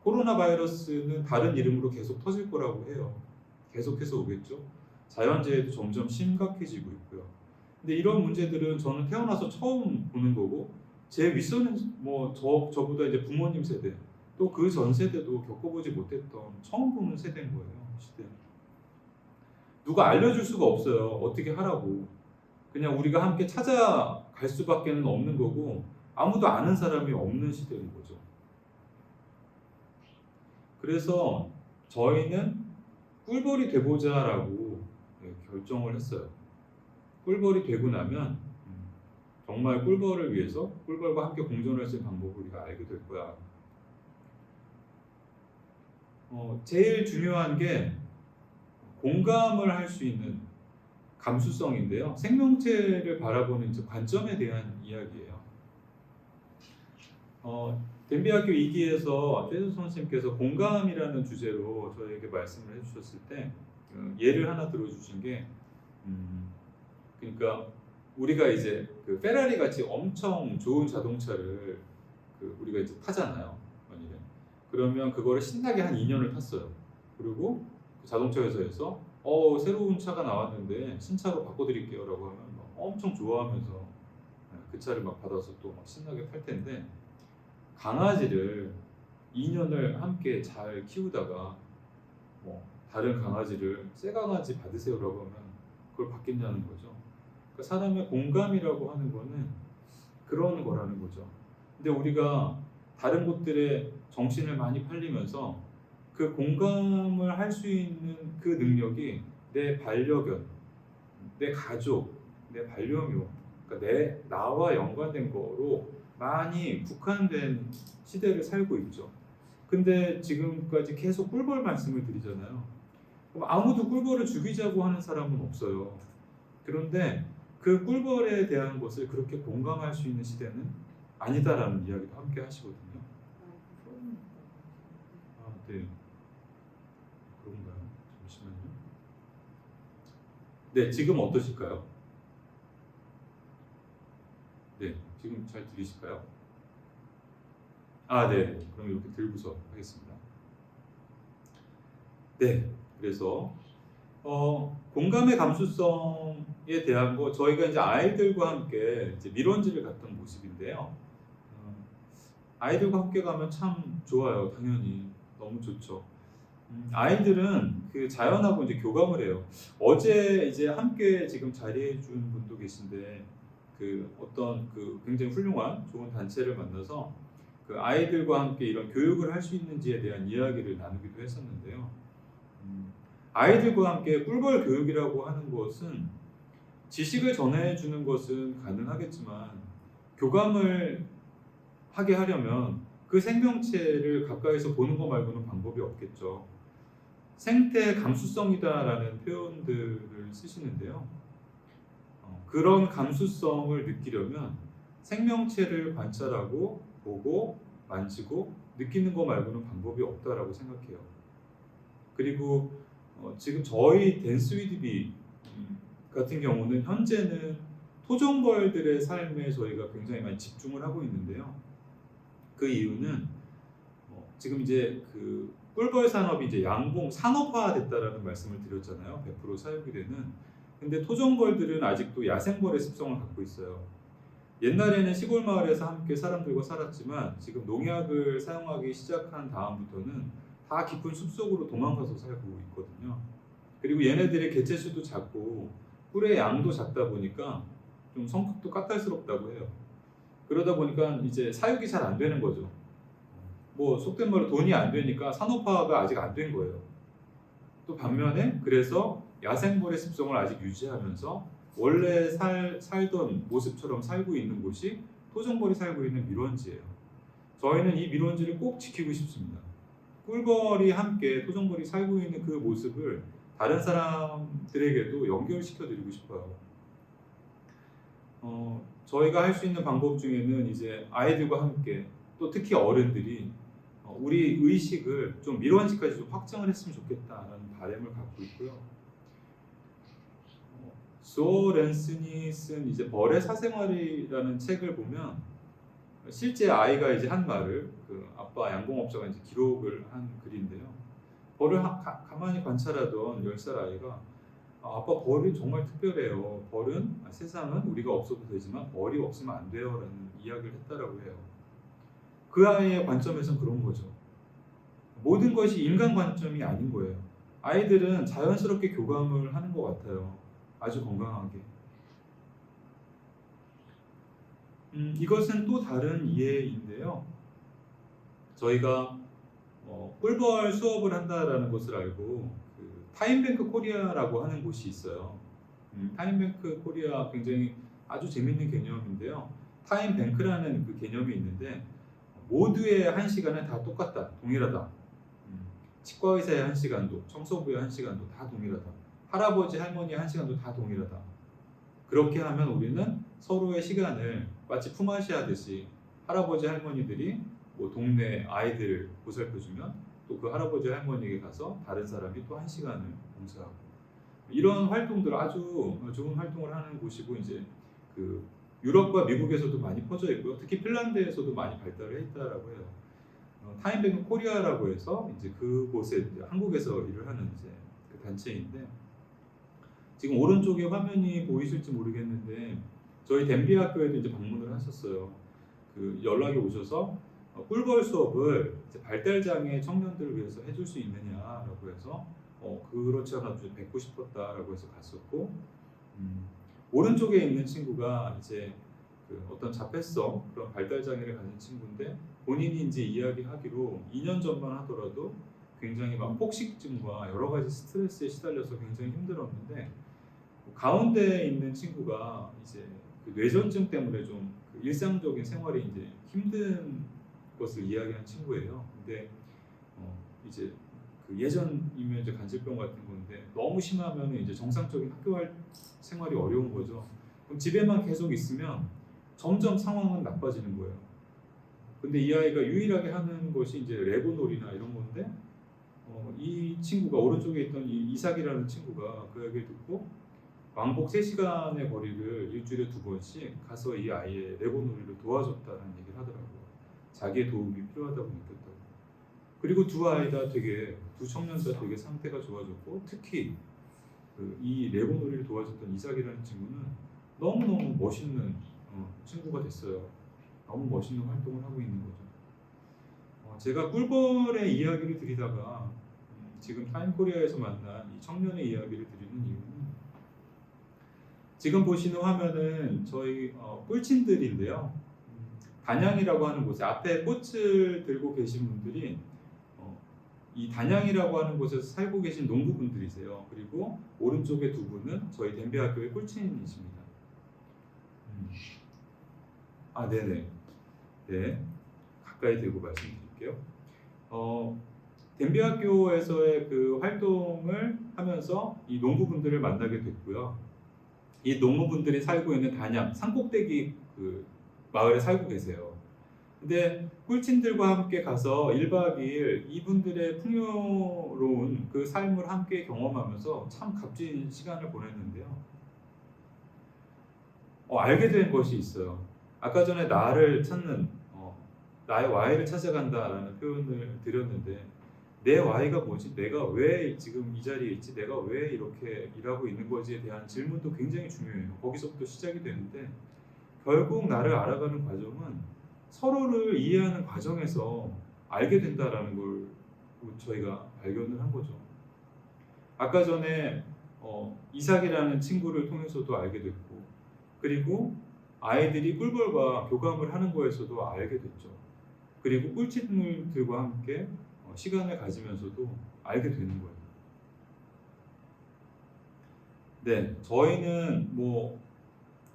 코로나 바이러스는 다른 이름으로 계속 터질 거라고 해요. 계속해서 오겠죠. 자연재해도 점점 심각해지고 있고요. 근데 이런 문제들은 저는 태어나서 처음 보는 거고, 제 윗선은 뭐 저보다 이제 부모님 세대, 또 그 전 세대도 겪어보지 못했던 처음 보는 세대인 거예요. 시대. 누가 알려줄 수가 없어요. 어떻게 하라고. 그냥 우리가 함께 찾아갈 수밖에는 없는 거고, 아무도 아는 사람이 없는 시대인 거죠. 그래서 저희는 꿀벌이 돼보자라고 결정을 했어요. 꿀벌이 되고 나면 정말 꿀벌을 위해서 꿀벌과 함께 공존할 수 있는 방법을 우리가 알게 될 거야. 제일 중요한 게 공감을 할 수 있는 감수성인데요. 생명체를 바라보는 이제 관점에 대한 이야기예요. 덴비학교 2기에서 최수 선생님께서 공감이라는 주제로 저에게 말씀을 해주셨을 때 예를 하나 들어주신 게 그러니까 우리가 이제 그 페라리 같이 엄청 좋은 자동차를 우리가 이제 타잖아요. 만일에 그러면 그거를 신나게 한 2년을 탔어요. 그리고 그 자동차 회사에서 새로운 차가 나왔는데 신차로 바꿔드릴게요라고 하면 막 엄청 좋아하면서 그 차를 막 받아서 또 막 신나게 탈 텐데, 강아지를 2년을 함께 잘 키우다가 뭐 다른 강아지를 새 강아지 받으세요라고 하면 그걸 받겠냐는 거죠. 그러니까 사람의 공감이라고 하는 거는 그런 거라는 거죠. 근데 우리가 다른 곳들에 정신을 많이 팔리면서 그 공감을 할 수 있는 그 능력이 내 반려견, 내 가족, 내 반려묘, 그러니까 나와 연관된 거로 많이 국한된 시대를 살고 있죠. 근데 지금까지 계속 꿀벌 말씀을 드리잖아요. 그럼 아무도 꿀벌을 죽이자고 하는 사람은 없어요. 그런데 그 꿀벌에 대한 것을 그렇게 공감할 수 있는 시대는 아니다라는 이야기도 함께 하시거든요. 아, 네. 그런가요? 잠시만요. 네, 지금 어떠실까요? 네, 지금 잘 들리실까요? 아, 네. 그럼 이렇게 들고서 하겠습니다. 네, 그래서 공감의 감수성에 대한 거 저희가 이제 아이들과 함께 이제 밀원지를 갔던 모습인데요. 아이들과 함께 가면 참 좋아요. 당연히 너무 좋죠. 아이들은 그 자연하고 이제 교감을 해요. 어제 이제 함께 지금 자리해 준 분도 계신데 그 어떤 그 굉장히 훌륭한 좋은 단체를 만나서 그 아이들과 함께 이런 교육을 할 수 있는지에 대한 이야기를 나누기도 했었는데요. 아이들과 함께 꿀벌 교육이라고 하는 것은 지식을 전해주는 것은 가능하겠지만 교감을 하게 하려면 그 생명체를 가까이서 보는 것 말고는 방법이 없겠죠. 생태 감수성이다라는 표현들을 쓰시는데요. 그런 감수성을 느끼려면 생명체를 관찰하고 보고 만지고 느끼는 것 말고는 방법이 없다라고 생각해요. 그리고 지금 저희 댄스 위드비 같은 경우는 현재는 토종벌들의 삶에 저희가 굉장히 많이 집중을 하고 있는데요. 그 이유는 지금 이제 그 꿀벌 산업이 이제 양봉 산업화됐다라는 말씀을 드렸잖아요. 100% 사육이 되는. 근데 토종벌들은 아직도 야생벌의 습성을 갖고 있어요. 옛날에는 시골 마을에서 함께 사람들과 살았지만 지금 농약을 사용하기 시작한 다음부터는 다 깊은 숲속으로 도망가서 살고 있거든요. 그리고 얘네들의 개체수도 작고 꿀의 양도 작다 보니까 좀 성격도 까탈스럽다고 해요. 그러다 보니까 이제 사육이 잘 안 되는 거죠. 뭐 속된 말로 돈이 안 되니까 산업화가 아직 안 된 거예요. 또 반면에 그래서 야생벌의 습성을 아직 유지하면서 원래 살던 모습처럼 살고 있는 곳이 토종벌이 살고 있는 밀원지예요. 저희는 이 밀원지를 꼭 지키고 싶습니다. 꿀벌이 함께 토종벌이 살고 있는 그 모습을 다른 사람들에게도 연결시켜 드리고 싶어요. 저희가 할 수 있는 방법 중에는 이제 아이들과 함께 또 특히 어른들이 우리 의식을 좀 밀원지까지 좀 확장을 했으면 좋겠다라는 바람을 갖고 있고요. 소렌슨이 쓴 이제 벌의 사생활이라는 책을 보면 실제 아이가 이제 한 말을 그 아빠 양봉업자가 이제 기록을 한 글인데요. 벌을 가만히 관찰하던 10살 아이가 아빠 벌이 정말 특별해요. 벌은 세상은 우리가 없어도 되지만 벌이 없으면 안 돼요라는 이야기를 했다라고 해요. 그 아이의 관점에서는 그런 거죠. 모든 것이 인간 관점이 아닌 거예요. 아이들은 자연스럽게 교감을 하는 것 같아요. 아주 건강하게. 이것은 또 다른 이해인데요. 저희가 꿀벌 수업을 한다라는 것을 알고 그 타임뱅크 코리아라고 하는 곳이 있어요. 타임뱅크 코리아 굉장히 아주 재밌는 개념인데요. 타임뱅크라는 그 개념이 있는데 모두의 1시간은 다 똑같다, 동일하다. 치과 의사의 1시간도, 청소부의 1시간도 다 동일하다. 할아버지 할머니의 1시간도 다 동일하다. 그렇게 하면 우리는 서로의 시간을 마치 품앗이 하듯이 할아버지 할머니들이 뭐 동네 아이들을 보살펴주면 또 그 할아버지 할머니에게 가서 다른 사람이 또 1시간을 봉사하고 이런 활동들 아주 좋은 활동을 하는 곳이고 이제 그 유럽과 미국에서도 많이 퍼져 있고요. 특히 핀란드에서도 많이 발달을 했다라고 해요. 타임뱅크 코리아라고 해서 이제 그곳에 이제 한국에서 일을 하는 이제 그 단체인데 지금 오른쪽에 화면이 보이실지 모르겠는데 저희 덴비 학교에도 이제 방문을 하셨어요. 그 연락이 오셔서 꿀벌 수업을 이제 발달장애 청년들을 위해서 해줄 수 있느냐라고 해서 그렇지 않아도 좀 뵙고 싶었다라고 해서 갔었고 오른쪽에 있는 친구가 이제 그 어떤 자폐성 그런 발달장애를 가진 친구인데 본인이 이제 이야기하기로 2년 전만 하더라도 굉장히 막 폭식증과 여러 가지 스트레스에 시달려서 굉장히 힘들었는데 가운데 있는 친구가 이제 그 뇌전증 때문에 좀그 일상적인 생활이 이제 힘든 것을 이야기한 친구예요. 근데 이제 그 예전이면 이제 간질병 같은 건데 너무 심하면 이제 정상적인 학교 생활이 어려운 거죠. 그럼 집에만 계속 있으면 점점 상황은 나빠지는 거예요. 근데 이 아이가 유일하게 하는 것이 이제 레고놀이나 이런 건데 이 친구가 오른쪽에 있던 이 이삭이라는 친구가 그 얘기를 듣고 왕복 3시간의 거리를 일주일에 2번씩 가서 이 아이의 레고놀이를 도와줬다는 얘기를 하더라고요. 자기의 도움이 필요하다고 느꼈다고. 그리고 두 청년 다 되게 상태가 좋아졌고 특히 이 레고놀이를 도와줬던 이삭이라는 친구는 너무너무 멋있는 친구가 됐어요. 너무 멋있는 활동을 하고 있는 거죠. 제가 꿀벌의 이야기를 드리다가 지금 타임코리아에서 만난 이 청년의 이야기를 드리는 이유는 지금 보시는 화면은 저희 꿀친들인데요. 단양이라고 하는 곳에 앞에 꽃을 들고 계신 분들이 이 단양이라고 하는 곳에서 살고 계신 농부분들이세요. 그리고 오른쪽에 두 분은 저희 덴비 학교의 꿀친이십니다. 네네. 네, 가까이 들고 말씀드릴게요. 덴비 학교에서의 그 활동을 하면서 이 농부분들을 만나게 됐고요. 이 농부분들이 살고 있는 단양 산꼭대기 그 마을에 살고 계세요. 근데 꿀친들과 함께 가서 1박 2일 이분들의 풍요로운 그 삶을 함께 경험하면서 참 값진 시간을 보냈는데요. 알게 된 것이 있어요. 아까 전에 나를 찾는 나의 Y를 찾아간다라는 표현을 드렸는데 내 Y가 뭐지? 내가 왜 지금 이 자리에 있지? 내가 왜 이렇게 일하고 있는 거지에 대한 질문도 굉장히 중요해요. 거기서부터 시작이 되는데 결국 나를 알아가는 과정은 서로를 이해하는 과정에서 알게 된다라는 걸 저희가 발견을 한 거죠. 아까 전에 이삭이라는 친구를 통해서도 알게 됐고 그리고 아이들이 꿀벌과 교감을 하는 거에서도 알게 됐죠. 그리고 꿀친들과 함께 시간을 가지면서도 알게 되는 거예요. 네, 저희는 뭐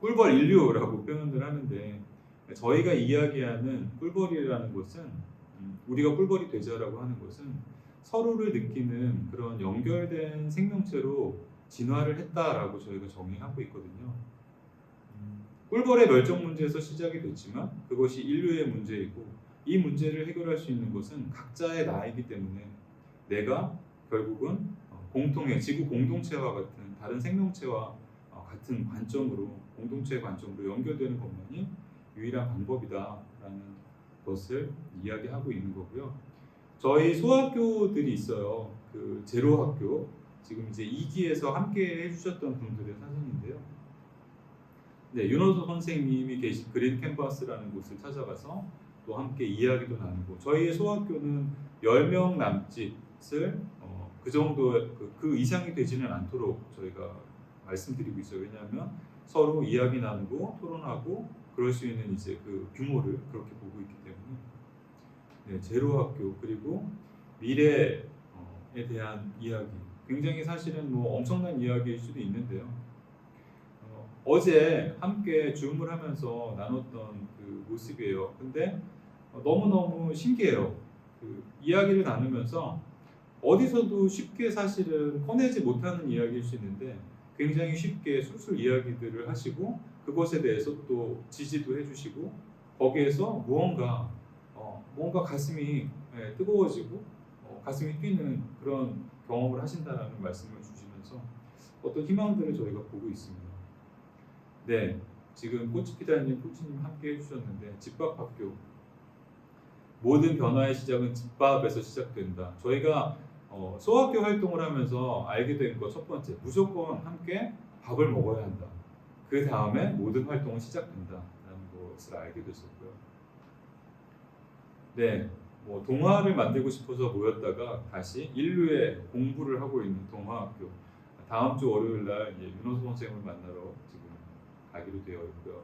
꿀벌 인류라고 표현을 하는데 저희가 이야기하는 꿀벌이라는 것은 우리가 꿀벌이 되자라고 하는 것은 서로를 느끼는 그런 연결된 생명체로 진화를 했다라고 저희가 정의하고 있거든요. 꿀벌의 멸종 문제에서 시작이 됐지만 그것이 인류의 문제이고 이 문제를 해결할 수 있는 것은 각자의 나이기 때문에 내가 결국은 공통의 지구 공동체와 같은 다른 생명체와 같은 관점으로 공동체의 관점으로 연결되는 것만이 유일한 방법이다라는 것을 이야기하고 있는 거고요. 저희 소학교들이 있어요. 그 제로 학교 지금 이제 2기에서 함께 해주셨던 분들의 사진인데요. 네, 윤호수 선생님이 계신 그린 캔버스라는 곳을 찾아가서 또 함께 이야기도 나누고 저희의 소학교는 10명 남짓을 그 정도 그 이상이 되지는 않도록 저희가 말씀드리고 있어요. 왜냐하면 서로 이야기 나누고 토론하고 그럴 수 있는 이제 그 규모를 그렇게 보고 있기 때문에 네, 제로 학교 그리고 미래에 대한 이야기 굉장히 사실은 뭐 엄청난 이야기일 수도 있는데요. 어제 함께 줌을 하면서 나눴던 그 모습이에요. 근데 너무너무 신기해요. 그 이야기를 나누면서 어디서도 쉽게 사실은 꺼내지 못하는 이야기일 수 있는데 굉장히 쉽게 술술 이야기들을 하시고 그것에 대해서 또 지지도 해주시고 거기에서 뭔가 가슴이 뜨거워지고 가슴이 뛰는 그런 경험을 하신다라는 말씀을 주시면서 어떤 희망들을 저희가 보고 있습니다. 네, 지금 꽃피다님, 코치님 함께 해주셨는데 집밥학교 모든 변화의 시작은 집밥에서 시작된다. 저희가 소학교 활동을 하면서 알게 된 것 첫 번째, 무조건 함께 밥을 먹어야 한다. 그 다음에 모든 활동은 시작된다라는 것을 알게 됐었고요. 네, 뭐 동화를 만들고 싶어서 모였다가 다시 인류의 공부를 하고 있는 동화학교. 다음 주 월요일 날 윤호수 선생님을 만나러 지금 가기로 되어 있고요.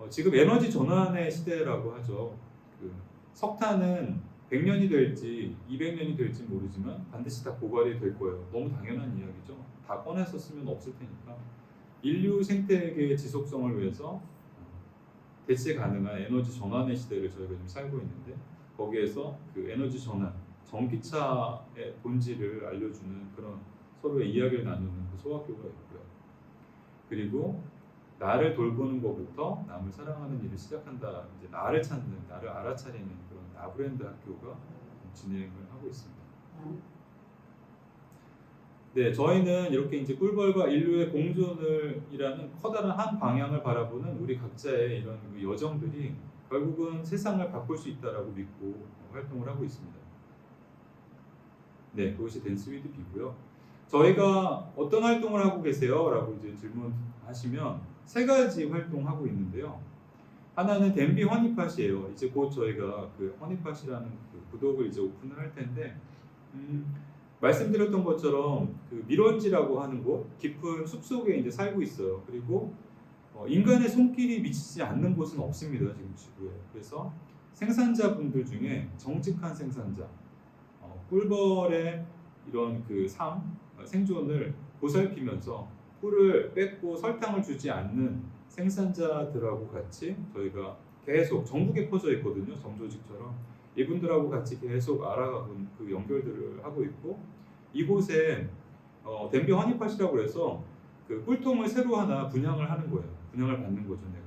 지금 에너지 전환의 시대라고 하죠. 그 석탄은 100년이 될지 200년이 될지 모르지만 반드시 다 고갈이 될 거예요. 너무 당연한 이야기죠. 다 꺼내서 쓰면 없을 테니까. 인류 생태계의 지속성을 위해서 대체 가능한 에너지 전환의 시대를 저희가 지금 살고 있는데 거기에서 그 에너지 전환, 전기차의 본질을 알려주는 그런 서로의 이야기를 나누는 그 소학교가 있고요. 그리고 나를 돌보는 것부터 남을 사랑하는 일을 시작한다. 이제 나를 찾는, 나를 알아차리는 그런 나브랜드 학교가 진행을 하고 있습니다. 네, 저희는 이렇게 이제 꿀벌과 인류의 공존을이라는 커다란 한 방향을 바라보는 우리 각자의 이런 그 여정들이 결국은 세상을 바꿀 수 있다라고 믿고 활동을 하고 있습니다. 네, 그것이 댄스 위드 비고요. 저희가 어떤 활동을 하고 계세요? 라고 이제 질문하시면 세 가지 활동하고 있는데요. 하나는 댄비 허니팟이에요. 이제 곧 저희가 그 허니팟이라는 그 구독을 이제 오픈을 할 텐데 말씀드렸던 것처럼 그 밀원지라고 하는 곳 깊은 숲속에 이제 살고 있어요. 그리고 인간의 손길이 미치지 않는 곳은 없습니다. 지금 지구에. 그래서 생산자분들 중에 정직한 생산자, 꿀벌의 이런 그 생존을 보살피면서 꿀을 뺏고 설탕을 주지 않는 생산자들하고 같이 저희가 계속 전국에 퍼져 있거든요. 정조직처럼 이분들하고 같이 계속 알아가는 그 연결들을 하고 있고 이곳에 댄비 허니팟이라고 해서 그 꿀통을 새로 하나 분양을 하는 거예요. 분양을 받는 거죠, 내가.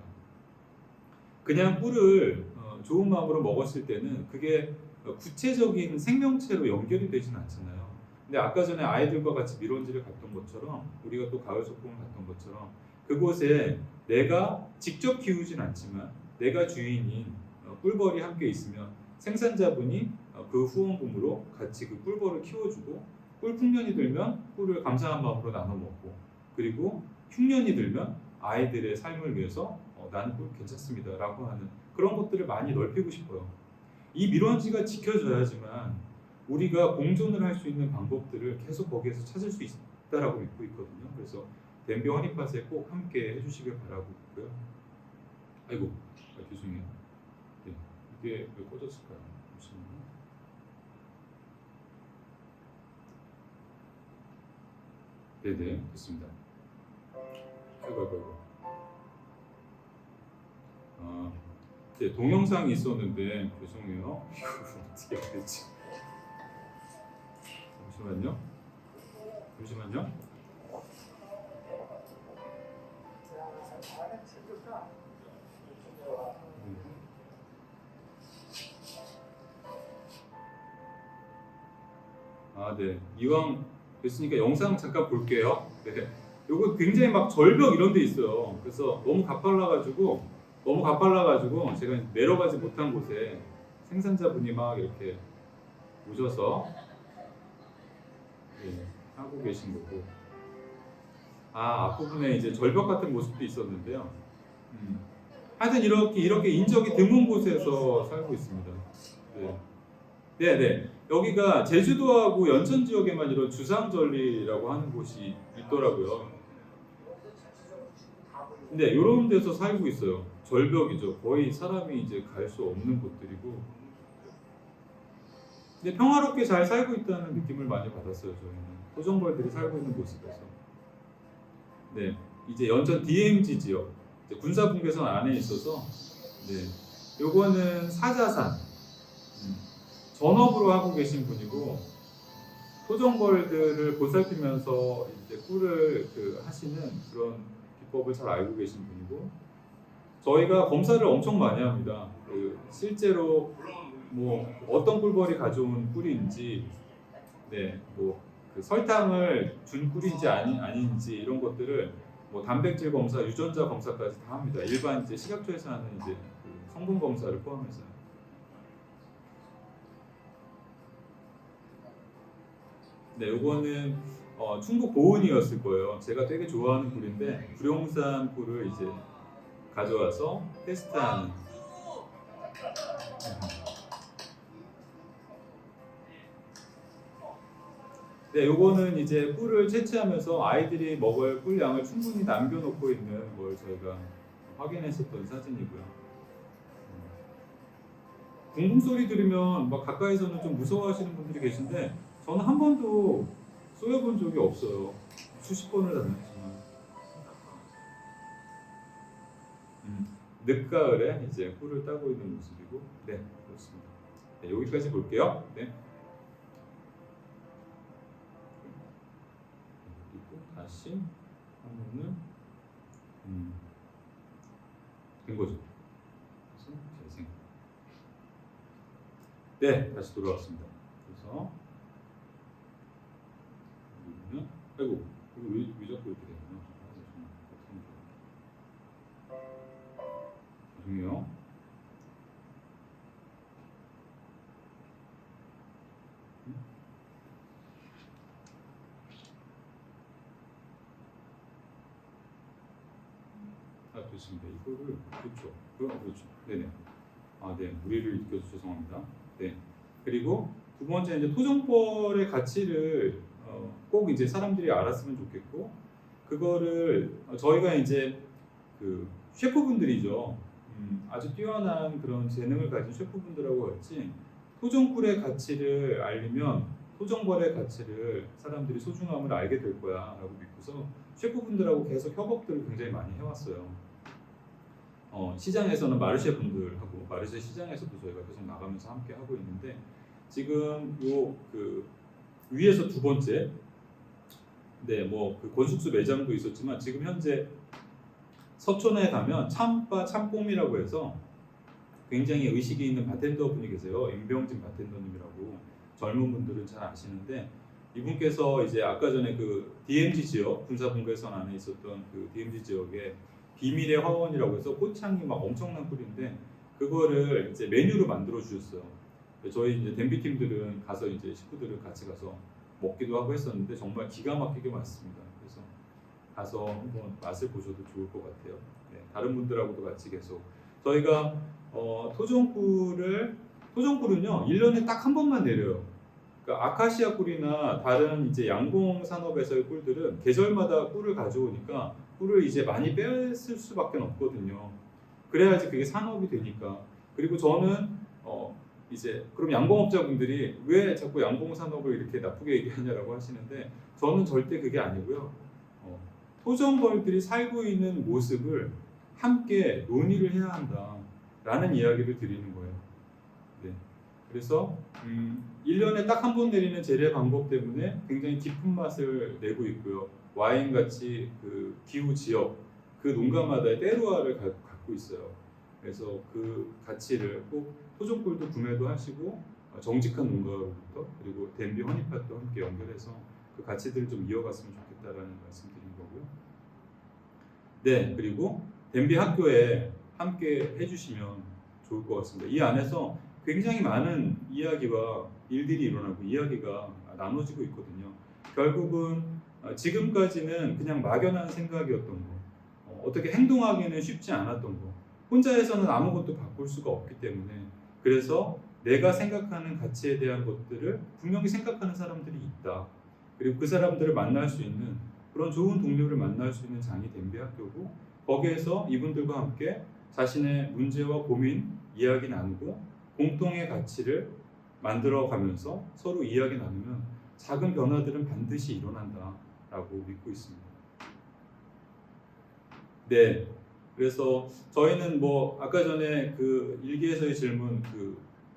그냥 꿀을 좋은 마음으로 먹었을 때는 그게 구체적인 생명체로 연결이 되지는 않잖아요. 근데 아까 전에 아이들과 같이 밀원지를 갔던 것처럼 우리가 또 가을 소풍을 갔던 것처럼 그곳에 내가 직접 키우진 않지만 내가 주인인 꿀벌이 함께 있으면 생산자분이 그 후원금으로 같이 그 꿀벌을 키워주고 꿀 풍년이 들면 꿀을 감사한 마음으로 나눠 먹고 그리고 흉년이 들면 아이들의 삶을 위해서 나는 꿀 괜찮습니다 라고 하는 그런 것들을 많이 넓히고 싶어요. 이 밀원지가 지켜져야지만 우리가 공존을 할 수 있는 방법들을 계속 거기에서 찾을 수 있다라고 믿고 있거든요. 그래서 댄비 허니팟에 꼭 함께 해주시길 바라고 있고요. 아이고, 죄송해요. 네, 이게 왜 꺼졌을까요? 잠시만요. 네네, 됐습니다. 아이고. 네, 동영상이 있었는데 죄송해요. 어떻게 해야 되지? 잠시만요. 네. 이왕 됐으니까 영상 잠깐 볼게요. 네. 요거 굉장히 막 절벽 이런 데 있어요. 그래서 너무 가팔라가지고 제가 내려가지 못한 곳에 생산자분이 막 이렇게 오셔서 예, 하고 계신 거고. 앞부분에 이제 절벽 같은 모습도 있었는데요. 하여튼 이렇게 인적이 드문 곳에서 살고 있습니다. 네. 네네. 여기가 제주도하고 연천 지역에만 이런 주상절리라고 하는 곳이 있더라고요. 근데 이런 데서 살고 있어요. 절벽이죠. 거의 사람이 이제 갈 수 없는 곳들이고. 근데 평화롭게 잘 살고 있다는 느낌을 많이 받았어요. 저희는 토종벌들이 살고 있는 모습에서. 네, 이제 연천 DMZ 지역, 이제 군사분계선 안에 있어서, 네, 요거는 사자산 전업으로 하고 계신 분이고 토종벌들을 보살피면서 이제 꿀을 하시는 그런 비법을 잘 알고 계신 분이고 저희가 검사를 엄청 많이 합니다. 실제로 뭐 어떤 꿀벌이 가져온 꿀인지, 네, 뭐 설탕을 준 꿀인지 아닌지 이런 것들을 뭐 단백질 검사, 유전자 검사까지 다 합니다. 일반 이제 식약처에서 하는 이제 성분 검사를 포함해서. 네, 요거는 충북 보은이었을 거예요. 제가 되게 좋아하는 꿀인데 불용산 꿀을 이제 가져와서 테스트하는. 네, 요거는 이제 꿀을 채취하면서 아이들이 먹을 꿀 양을 충분히 남겨놓고 있는 걸 저희가 확인했었던 사진이고요. 붕붕 소리 들으면 막 가까이서는 좀 무서워하시는 분들이 계신데 저는 한 번도 쏘여본 적이 없어요. 수십 번을 다녔지만. 늦가을에 이제 꿀을 따고 있는 모습이고, 네, 그렇습니다. 네, 여기까지 볼게요. 네. 그리고 다시 하면은 된 거죠. 그래서 재생. 네, 다시 돌아왔습니다. 그래서 여기는 아이고 이거 왜 자꾸 이렇게 되나? 죄송해요. 좋습니다. 이거를 그렇죠. 네네. 네, 무리를 일으켜서 죄송합니다. 네. 그리고 두 번째 이제 토종벌의 가치를 꼭 이제 사람들이 알았으면 좋겠고 그거를 저희가 이제 그 셰프분들이죠. 아주 뛰어난 그런 재능을 가진 셰프분들하고 같이 토종꿀의 가치를 알리면 토종벌의 가치를 사람들이 소중함을 알게 될 거야라고 믿고서 셰프분들하고 계속 협업들을 굉장히 많이 해왔어요. 시장에서는 마르쉐 분들하고 마르쉐 시장에서도 저희가 계속 나가면서 함께 하고 있는데 지금 요 위에서 두 번째 네, 뭐 건숙수 매장도 있었지만 지금 현재 서촌에 가면 참바 참봄이라고 해서 굉장히 의식이 있는 바텐더 분이 계세요. 임병진 바텐더님이라고 젊은 분들은 잘 아시는데 이분께서 이제 아까 전에 DMZ 지역 군사분계선 안에 있었던 DMZ 지역에 비밀의 화원이라고 해서 꽃향이 막 엄청난 꿀인데 그거를 이제 메뉴로 만들어 주셨어요. 저희 이제 댐비 팀들은 가서 이제 식구들을 같이 가서 먹기도 하고 했었는데 정말 기가 막히게 맛있습니다. 그래서 가서 한번 맛을 보셔도 좋을 것 같아요. 네, 다른 분들하고도 같이 계속 저희가 토종꿀은요 1년에 딱 한 번만 내려요. 그러니까 아카시아 꿀이나 다른 이제 양봉 산업에서의 꿀들은 계절마다 꿀을 가져오니까 꿀을 이제 많이 뺐을 수밖에 없거든요. 그래야지 그게 산업이 되니까. 그리고 저는 이제 그럼 양봉업자분들이 왜 자꾸 양봉 산업을 이렇게 나쁘게 얘기하냐라고 하시는데 저는 절대 그게 아니고요. 토종벌들이 살고 있는 모습을 함께 논의를 해야 한다라는 이야기를 드리는 거예요. 네. 그래서 1년에 딱 한 번 내리는 재래 방법 때문에 굉장히 깊은 맛을 내고 있고요. 와인같이 기후 지역, 농가마다의 때루아를 갖고 있어요. 그래서 그 가치를 꼭 토종꿀도 구매도 하시고 정직한 농가로부터 그리고 댐비 허니팟도 함께 연결해서 그 가치들을 좀 이어갔으면 좋겠다라는 말씀드린 거고요. 네, 그리고 덴비 학교에 함께 해주시면 좋을 것 같습니다. 이 안에서 굉장히 많은 이야기와 일들이 일어나고 이야기가 나눠지고 있거든요. 결국은 지금까지는 그냥 막연한 생각이었던 거, 어떻게 행동하기는 쉽지 않았던 거, 혼자해서는 아무것도 바꿀 수가 없기 때문에 그래서 내가 생각하는 가치에 대한 것들을 분명히 생각하는 사람들이 있다. 그리고 그 사람들을 만날 수 있는 그런 좋은 동료를 만날 수 있는 장이 덴비 학교고 거기에서 이분들과 함께 자신의 문제와 고민, 이야기 나누고 공통의 가치를 만들어가면서 서로 이야기 나누면 작은 변화들은 반드시 일어난다라고 믿고 있습니다. 네, 그래서 저희는 뭐 아까 전에 그 일기에서의 질문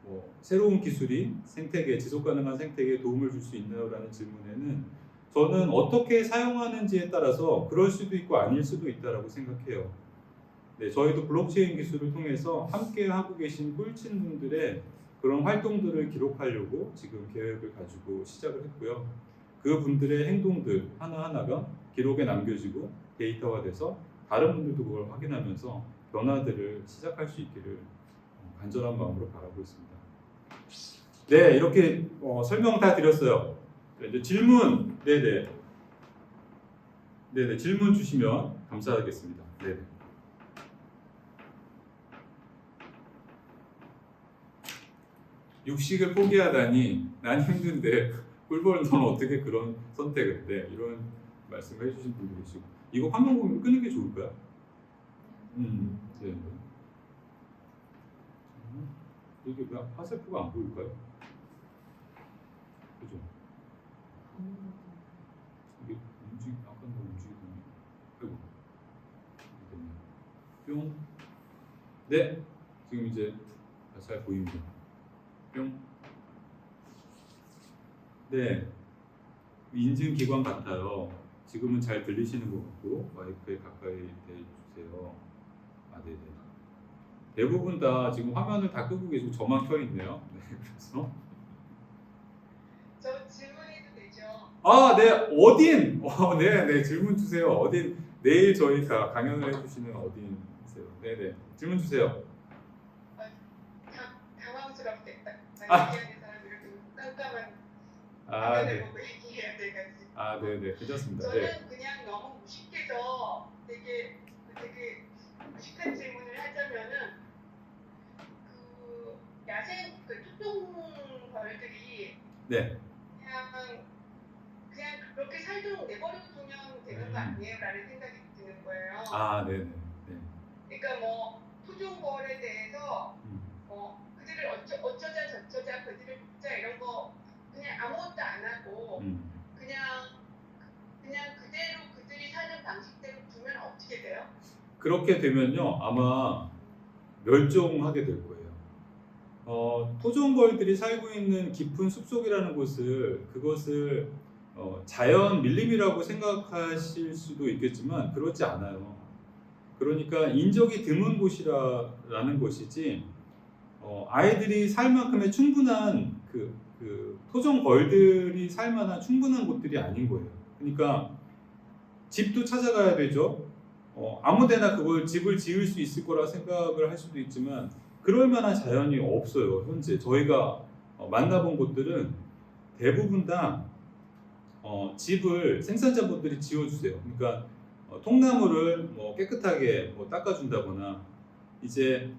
뭐 새로운 기술이 생태계, 지속 가능한 생태계에 도움을 줄 수 있나요라는 질문에는 저는 어떻게 사용하는지에 따라서 그럴 수도 있고 아닐 수도 있다라고 생각해요. 네, 저희도 블록체인 기술을 통해서 함께 하고 계신 꿀친 분들의 그런 활동들을 기록하려고 지금 계획을 가지고 시작을 했고요. 그 분들의 행동들 하나하나가 기록에 남겨지고 데이터화돼서 다른 분들도 그걸 확인하면서 변화들을 시작할 수 있기를 간절한 마음으로 바라고 있습니다. 네, 이렇게 설명 다 드렸어요. 이제 질문, 네네, 질문 주시면 감사하겠습니다. 네네. 육식을 포기하다니 난 힘든데 꿀벌 넌 어떻게 그런 선택을 해? 이런 말씀을 해주신 분도 계시고 이거 화면 보면 끄는 게 좋을까요? 네. 이게 왜 화살표가 안 보일까요? 그죠? 이게 약간 더 움직이더니 아이고 뿅. 네, 지금 이제 잘 보입니다. 뿅. 네, 인증기관 같아요. 지금은 잘 들리시는 것 같고 마이크에 가까이 대주세요. 아, 네네. 대부분 다 지금 화면을 다 끄고 계시고 저만 켜 있네요. 네, 그래서 저 질문해도 되죠? 아, 네, 어딘? 네, 질문 주세요. 어딘? 내일 저희가 강연을 해주시는 어딘이세요? 네네, 질문 주세요. 당황스럽겠다. 아. 얘기하는 사람이 이렇게 깜깜한 아, 화면을 네. 보고 얘기해야 돼가지고. 아, 네네, 괜찮습니다. 저는 네. 그냥 너무 무식해서 되게 무식한 질문을 하자면은 그 야생 그 토종벌들이 네. 그냥 그렇게 살도록 내버려 두면 되는 거 아니에요라는 생각이 드는 거예요. 아, 네네. 네. 그러니까 뭐 토종벌에 대해서 그들을 어쩌자 저쩌자 그들을 돕자 이런 거 그냥 아무것도 안 하고 그냥 그대로 그들이 사는 방식대로 두면 어떻게 돼요? 그렇게 되면요 아마 멸종하게 될 거예요. 토종벌들이 살고 있는 깊은 숲속이라는 그것을 자연 밀림이라고 생각하실 수도 있겠지만 그렇지 않아요. 그러니까 인적이 드문 곳이라는 것이지 아이들이 살 만큼의 충분한 그 토종벌들이 살 만한 충분한 곳들이 아닌 거예요. 그러니까 집도 찾아가야 되죠. 아무데나 그걸 집을 지을 수 있을 거라 생각을 할 수도 있지만 그럴 만한 자연이 없어요. 현재 저희가 만나본 곳들은 대부분 다 집을 생산자분들이 지어주세요. 그러니까 통나무를 뭐 깨끗하게 뭐 닦아준다거나 이제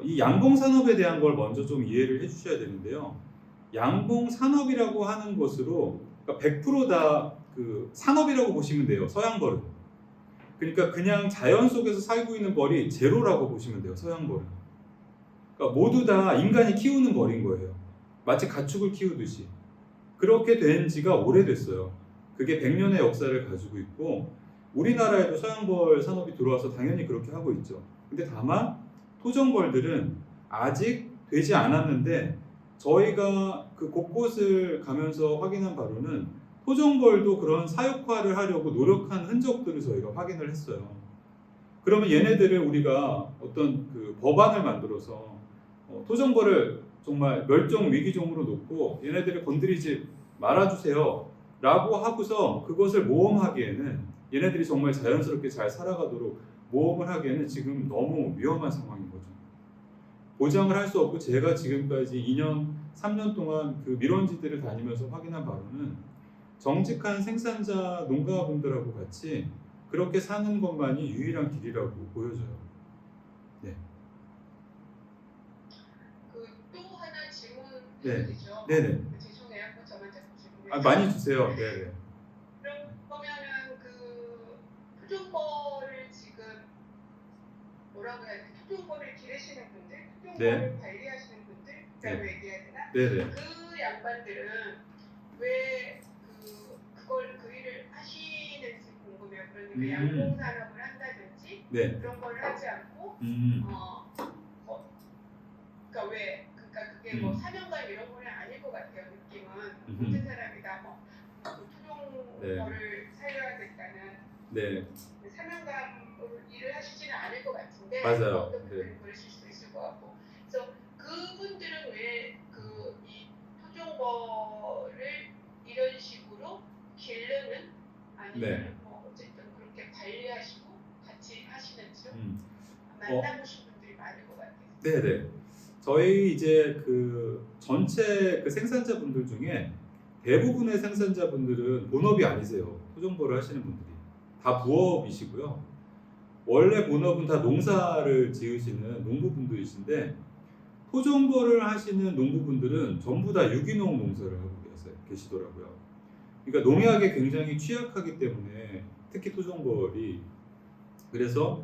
이 양봉 산업에 대한 걸 먼저 좀 이해를 해주셔야 되는데요. 양봉 산업이라고 하는 것으로 그러니까 100%다 그 산업이라고 보시면 돼요. 서양벌은. 그러니까 그냥 자연 속에서 살고 있는 벌이 제로라고 보시면 돼요. 서양벌은. 그러니까 모두 다 인간이 키우는 벌인 거예요. 마치 가축을 키우듯이. 그렇게 된 지가 오래됐어요. 그게 100년의 역사를 가지고 있고 우리나라에도 서양벌 산업이 들어와서 당연히 그렇게 하고 있죠. 근데 다만 토종벌들은 아직 되지 않았는데 저희가 그 곳곳을 가면서 확인한 바로는 토종벌도 그런 사육화를 하려고 노력한 흔적들을 저희가 확인을 했어요. 그러면 얘네들을 우리가 어떤 그 법안을 만들어서 토종벌을 정말 멸종 위기종으로 놓고 얘네들을 건드리지 말아주세요 라고 하고서 그것을 모험하기에는 얘네들이 정말 자연스럽게 잘 살아가도록 모험을 하기에는 지금 너무 위험한 상황인 거죠. 보장을 할 수 없고 제가 지금까지 2년, 3년 동안 그 밀원지들을 다니면서 확인한 바로는 정직한 생산자 농가분들하고 같이 그렇게 사는 것만이 유일한 길이라고 보여져요. 네. 그 또 하나 질문 네. 되죠? 네네. 죄송해요. 저만 자꾸 질문해요. 아, 많이 주세요. 네네. 그러면은 그 토종벌을 지금 뭐라고 해야 돼? 토종벌을 기르시는 분들, 토종벌을 관리하시는 분들, 라고 얘기해야 되나? 네네. 그 양반들은 왜 그 일을 하시는지 궁금해요. 그러니까 양봉산업을 한다든지 네. 그런 걸 하지 않고 그러니까 왜 그러니까 그게 뭐 사명감 이런 거는 아닐 것 같아요. 느낌은 모든 사람이 다뭐그 토종벌을 살려야겠다는 네. 사명감으로 일을 하시지는 않을 것 같은데 맞아요. 어떤 분들은 네. 그러실 수도 있을 것 같고 그래서 그분들은 왜 이 토종벌을 이런 식으로 기르는 아니면 뭐 어쨌든 그렇게 관리하시고 같이 하시는지요? 만나보신 분들이 많을 것 같아요. 네네. 저희 이제 그 전체 그 생산자분들 중에 대부분의 생산자분들은 본업이 아니세요. 토종벌을 하시는 분들이 다 부업이시고요. 원래 본업은 다 농사를 지으시는 농부분들이신데 토종벌을 하시는 농부분들은 전부 다 유기농 농사를 하고 계시더라고요. 그러니까 농약에 굉장히 취약하기 때문에 특히 토종벌이 그래서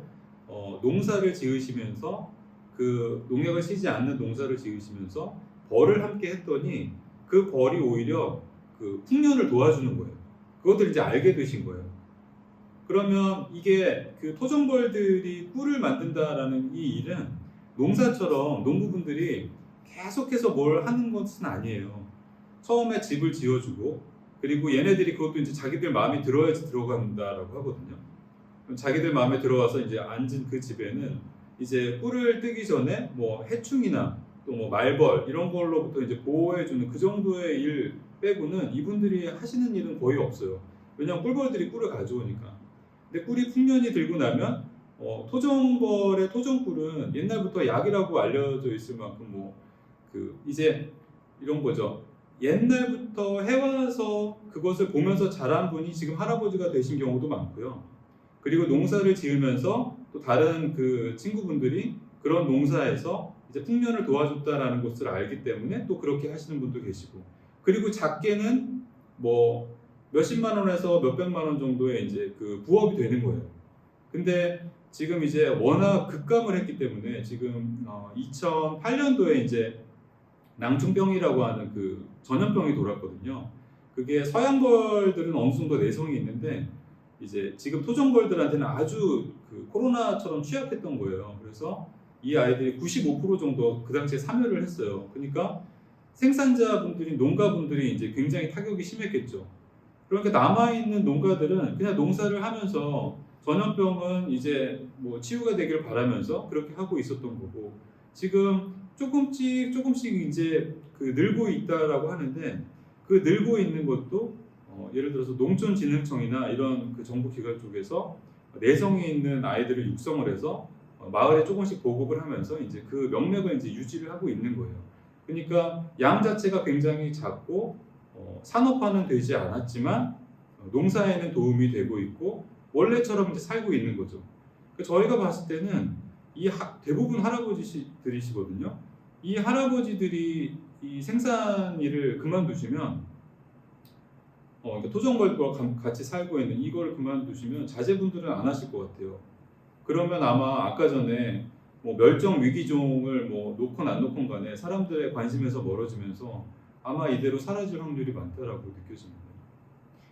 농사를 지으시면서 그 농약을 쓰지 않는 농사를 지으시면서 벌을 함께 했더니 그 벌이 오히려 그 풍년을 도와주는 거예요. 그것들 이제 알게 되신 거예요. 그러면 이게 그 토종벌들이 꿀을 만든다라는 이 일은 농사처럼 농부분들이 계속해서 뭘 하는 것은 아니에요. 처음에 집을 지어주고 그리고 얘네들이 그것도 이제 자기들 마음에 들어야지 들어간다라고 하거든요. 자기들 마음에 들어와서 이제 앉은 그 집에는 이제 꿀을 뜨기 전에 뭐 해충이나 또 뭐 말벌 이런 걸로부터 이제 보호해주는 그 정도의 일 빼고는 이분들이 하시는 일은 거의 없어요. 왜냐하면 꿀벌들이 꿀을 가져오니까. 근데 꿀이 풍년이 들고 나면 토종벌의 토종꿀은 옛날부터 약이라고 알려져 있을 만큼 뭐 그 이제 이런 거죠. 옛날부터 해와서 그것을 보면서 자란 분이 지금 할아버지가 되신 경우도 많고요. 그리고 농사를 지으면서 또 다른 그 친구분들이 그런 농사에서 이제 풍년을 도와줬다라는 것을 알기 때문에 또 그렇게 하시는 분도 계시고, 그리고 작게는 뭐 몇십만 원에서 몇백만 원 정도의 이제 그 부업이 되는 거예요. 근데 지금 이제 워낙 급감을 했기 때문에 지금 2008년도에 이제 낭충병이라고 하는 그 전염병이 돌았거든요. 그게 서양벌들은 어느 정도 내성이 있는데 이제 지금 토종벌들한테는 아주 그 코로나처럼 취약했던 거예요. 그래서 이 아이들이 95% 정도 그 당시에 사멸을 했어요. 그러니까 생산자분들이 농가분들이 이제 굉장히 타격이 심했겠죠. 그러니까 남아있는 농가들은 그냥 농사를 하면서 전염병은 이제 뭐 치유가 되기를 바라면서 그렇게 하고 있었던 거고, 지금 조금씩 이제 그 늘고 있다라고 하는데 그 늘고 있는 것도 예를 들어서 농촌진흥청이나 이런 그 정부기관 쪽에서 내성이 있는 아이들을 육성을 해서 마을에 조금씩 보급을 하면서 이제 그 명맥을 이제 유지를 하고 있는 거예요. 그러니까 양 자체가 굉장히 작고 산업화는 되지 않았지만 농사에는 도움이 되고 있고 원래처럼 이제 살고 있는 거죠. 그러니까 저희가 봤을 때는 대부분 할아버지들이시거든요. 이 할아버지들이 이 생산 일을 그만두시면 그러니까 토종벌과 같이 살고 있는 이걸 그만두시면 자제분들은 안 하실 것 같아요. 그러면 아마 아까 전에 뭐 멸종 위기종을 뭐 놓건 안 놓건 간에 사람들의 관심에서 멀어지면서 아마 이대로 사라질 확률이 많다라고 느껴집니다.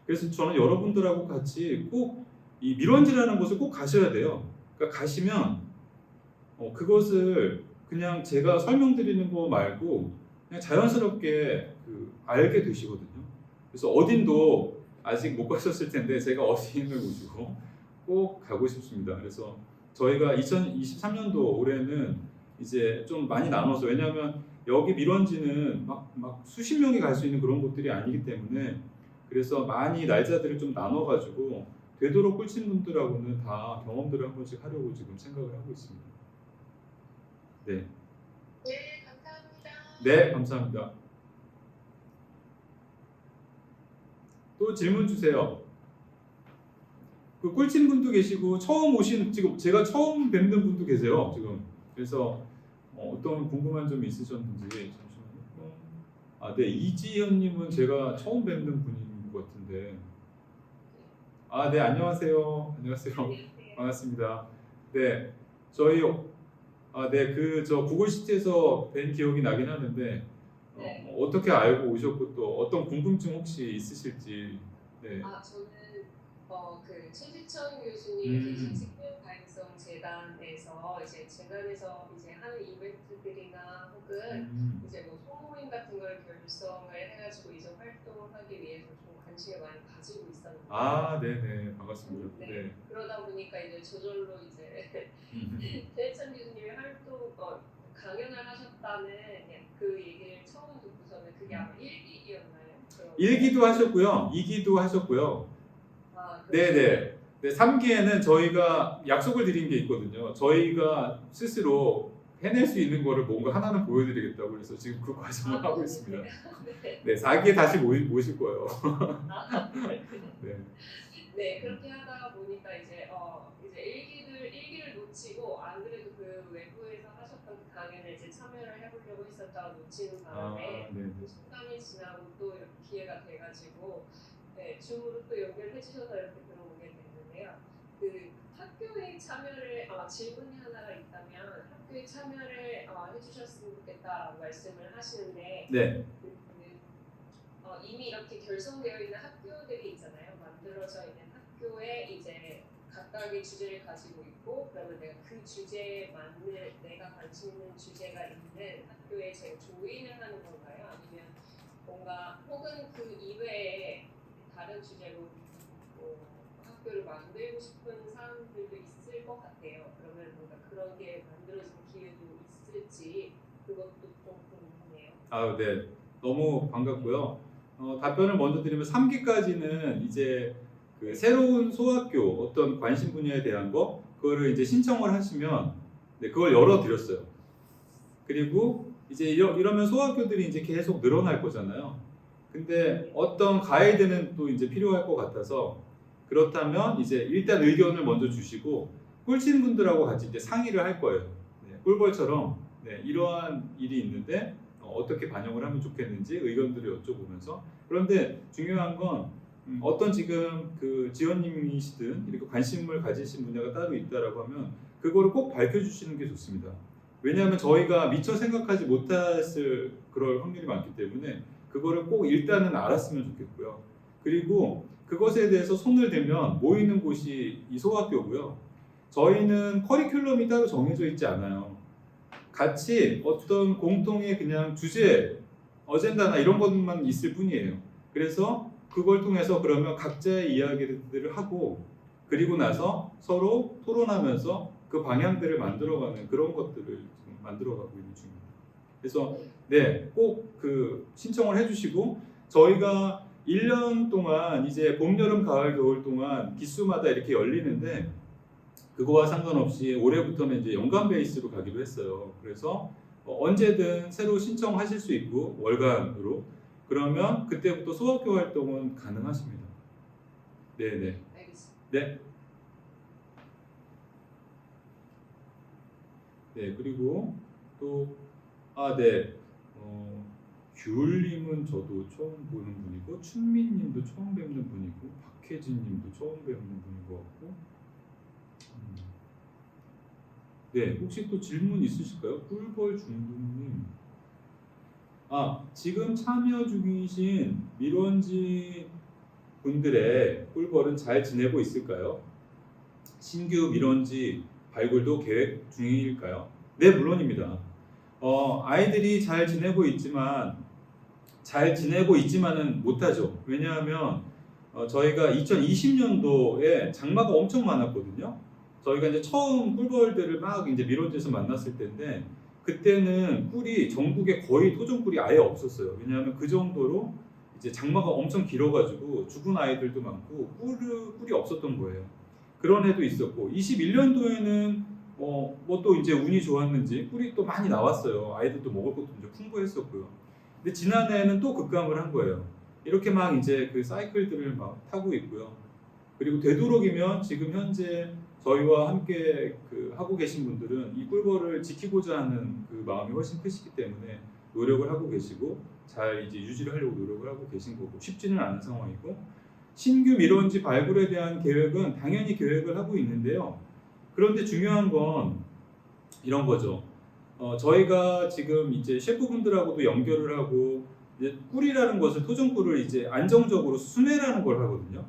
그래서 저는 여러분들하고 같이 꼭 이 밀원지라는 곳을 꼭 가셔야 돼요. 그러니까 가시면 그것을 그냥 제가 설명드리는 거 말고 그냥 자연스럽게 알게 되시거든요. 그래서 어딘도 아직 못 가셨을 텐데 제가 어딘을 모시고 꼭 가고 싶습니다. 그래서 저희가 2023년도 올해는 이제 좀 많이 나눠서, 왜냐하면 여기 밀원지는 막 수십 명이 갈 수 있는 그런 곳들이 아니기 때문에 그래서 많이 날짜들을 좀 나눠가지고 되도록 꿀친 분들하고는 다 경험들을 한 번씩 하려고 지금 생각을 하고 있습니다. 네, 네, 감사합니다. 네, 감사합니다. 또 질문 주세요. 그 꿀친 분도 계시고 처음 오신 지금 제가 처음 뵙는 분도 계세요 지금. 그래서 어떤 궁금한 점이 있으셨는지 잠시만요. 아, 네, 이지현님은 제가 처음 뵙는 분인 것 같은데. 아, 네, 안녕하세요. 안녕하세요. 반갑습니다. 네, 저희 네, 그 저 구글 시트에서 뵌 기억이 나긴 하는데 네. 어떻게 알고 오셨고 또 어떤 궁금증 혹시 있으실지. 네. 저는 그 최지천 교수님 계신 음. 생명 다양성 재단에서 이제 재단에서 이제 하는 이벤트들이나 혹은 이제 뭐 소모임 같은 걸 결성을 해가지고 이제 활동을 하기 위해서 좀 관심을 많이 가지고 있었는데. 아, 네네, 반갑습니다. 네. 네. 그러다 보니까 이제 저절로 이제 음. 최지천 교수님이 강연을 하셨다는 그 얘기를 처음 듣고서는 그게 아마 1기였나요? 일기도 하셨고요, 2기도 하셨고요. 네네. 네, 3기에는 저희가 약속을 드린 게 있거든요. 저희가 스스로 해낼 수 있는 거를 뭔가 하나는 보여드리겠다고 그래서 지금 그 과정을 하고 있습니다. 네, 4기에 다시 모실 거예요. 네. 네, 그렇게 하다가 보니까 이제 일기를 놓치고 안 그래도 그 외부에서 하셨던 그 강연에 이제 참여를 해보려고 했었다가 놓치는 바람에 네. 그 시간이 지나고 또 이렇게 기회가 돼가지고 네, 줌으로 또 연결해 주셔서 이렇게 들어오게 됐는데요. 그 학교에 참여를 질문이 하나가 있다면 학교에 참여를 해주셨으면 좋겠다라고 말씀을 하시는데 네. 이미 이렇게 결성되어 있는 학교들이 있잖아요. 만들어져 있는 학교에 이제 각각의 주제를 가지고 있고 그러면 내가 그 주제에 맞는 내가 관심 있는 주제가 있는 학교에 제가 조인을 하는 건가요? 아니면 뭔가 혹은 그 이외에 다른 주제로 학교를 만들고 싶은 사람들도 있을 것 같아요. 그러면 뭔가 그런 게 만들어진 기회도 있을지 그것도 좀 궁금해요. 아, 네. 너무 반갑고요. 답변을 먼저 드리면 3기까지는 이제 그 새로운 소학교 어떤 관심 분야에 대한 거 그거를 이제 신청을 하시면 네, 그걸 열어드렸어요. 그리고 이제 이러면 소학교들이 이제 계속 늘어날 거잖아요. 근데 어떤 가이드는 또 이제 필요할 것 같아서 그렇다면 이제 일단 의견을 먼저 주시고 꿀친 분들하고 같이 이제 상의를 할 거예요. 네, 꿀벌처럼 네, 이러한 일이 있는데 어떻게 반영을 하면 좋겠는지 의견들을 여쭤보면서 그런데 중요한 건 어떤 지금 그 지원님이시든 이렇게 관심을 가지신 분야가 따로 있다라고 하면 그거를 꼭 밝혀주시는 게 좋습니다. 왜냐하면 저희가 미처 생각하지 못했을 그럴 확률이 많기 때문에 그거를 꼭 일단은 알았으면 좋겠고요. 그리고 그것에 대해서 손을 대면 모이는 곳이 이 소학교고요. 저희는 커리큘럼이 따로 정해져 있지 않아요. 같이 어떤 공통의 그냥 주제, 어젠다나 이런 것만 있을 뿐이에요. 그래서 그걸 통해서 그러면 각자의 이야기들을 하고 그리고 나서 서로 토론하면서 그 방향들을 만들어가는 그런 것들을 지금 만들어가고 있는 중입니다. 그래서 네, 꼭 그 신청을 해주시고 저희가 1년 동안 이제 봄, 여름, 가을, 겨울 동안 기수마다 이렇게 열리는데 그거와 상관없이 올해부터는 이제 연간 베이스로 가기로 했어요. 그래서 언제든 새로 신청하실 수 있고 월간으로 그러면 그때부터 소학교 활동은 가능하십니다. 네네. 알겠습니다. 네. 네, 그리고 또 네. 귤님은 저도 처음 보는 분이고 춘미님도 처음 뵙는 분이고 박혜진님도 처음 뵙는 분인 것 같고 네, 혹시 또 질문 있으실까요? 꿀벌 중국님 지금 참여 중이신 밀원지 분들의 꿀벌은 잘 지내고 있을까요? 신규 밀원지 발굴도 계획 중일까요? 네, 물론입니다. 아이들이 잘 지내고 있지만은 못하죠. 왜냐하면 저희가 2020년도에 장마가 엄청 많았거든요. 저희가 이제 처음 꿀벌들을 막 이제 밀원지에서 만났을 때인데 그때는 꿀이 전국에 거의 토종꿀이 아예 없었어요. 왜냐하면 그 정도로 이제 장마가 엄청 길어가지고 죽은 아이들도 많고 꿀이 없었던 거예요. 그런 해도 있었고 21년도에는 뭐 또 이제 운이 좋았는지 꿀이 또 많이 나왔어요. 아이들도 먹을 것도 이제 풍부했었고요. 근데 지난해에는 또 급감을 한 거예요. 이렇게 막 이제 그 사이클들을 막 타고 있고요. 그리고 되도록이면 지금 현재 저희와 함께 그 하고 계신 분들은 이 꿀벌을 지키고자 하는 그 마음이 훨씬 크시기 때문에 노력을 하고 계시고 잘 이제 유지를 하려고 노력을 하고 계신 거고 쉽지는 않은 상황이고 신규 밀원지 발굴에 대한 계획은 당연히 계획을 하고 있는데요. 그런데 중요한 건 이런 거죠. 저희가 지금 이제 셰프분들하고도 연결을 하고 이제 꿀이라는 것을 토종꿀을 이제 안정적으로 수매라는 걸 하거든요.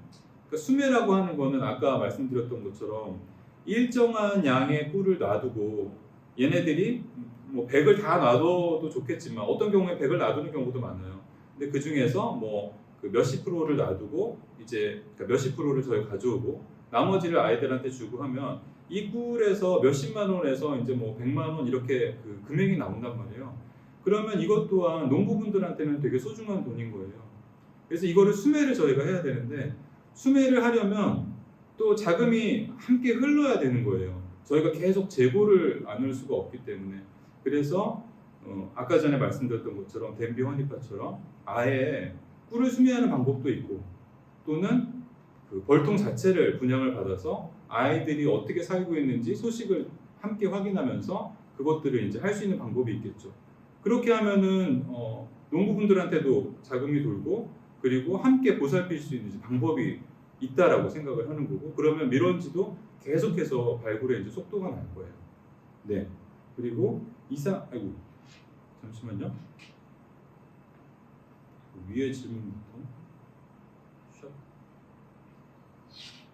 그러니까 수매라고 하는 거는 아까 말씀드렸던 것처럼 일정한 양의 꿀을 놔두고 얘네들이 뭐 100을 다 놔둬도 좋겠지만 어떤 경우에 100을 놔두는 경우도 많아요. 근데 그 중에서 뭐 그 몇십 프로를 놔두고 이제 그러니까 몇십 프로를 저희 가져오고 나머지를 아이들한테 주고 하면 이 꿀에서 몇십만 원에서 이제 뭐 100만 원 이렇게 그 금액이 나온단 말이에요. 그러면 이것 또한 농부분들한테는 되게 소중한 돈인 거예요. 그래서 이거를 수매를 저희가 해야 되는데 수매를 하려면 또 자금이 함께 흘러야 되는 거예요. 저희가 계속 재고를 안 할 수가 없기 때문에. 그래서 아까 전에 말씀드렸던 것처럼 덴비 허니파처럼 아예 꿀을 수매하는 방법도 있고 또는 그 벌통 자체를 분양을 받아서 아이들이 어떻게 살고 있는지 소식을 함께 확인하면서 그것들을 이제 할 수 있는 방법이 있겠죠. 그렇게 하면은 농부분들한테도 자금이 돌고 그리고 함께 보살필 수 있는 방법이 있다라고 생각을 하는 거고 그러면 밀원지도 계속해서 발굴에 이제 속도가 날 거예요. 네. 그리고 아이고 잠시만요. 위에 질문부터.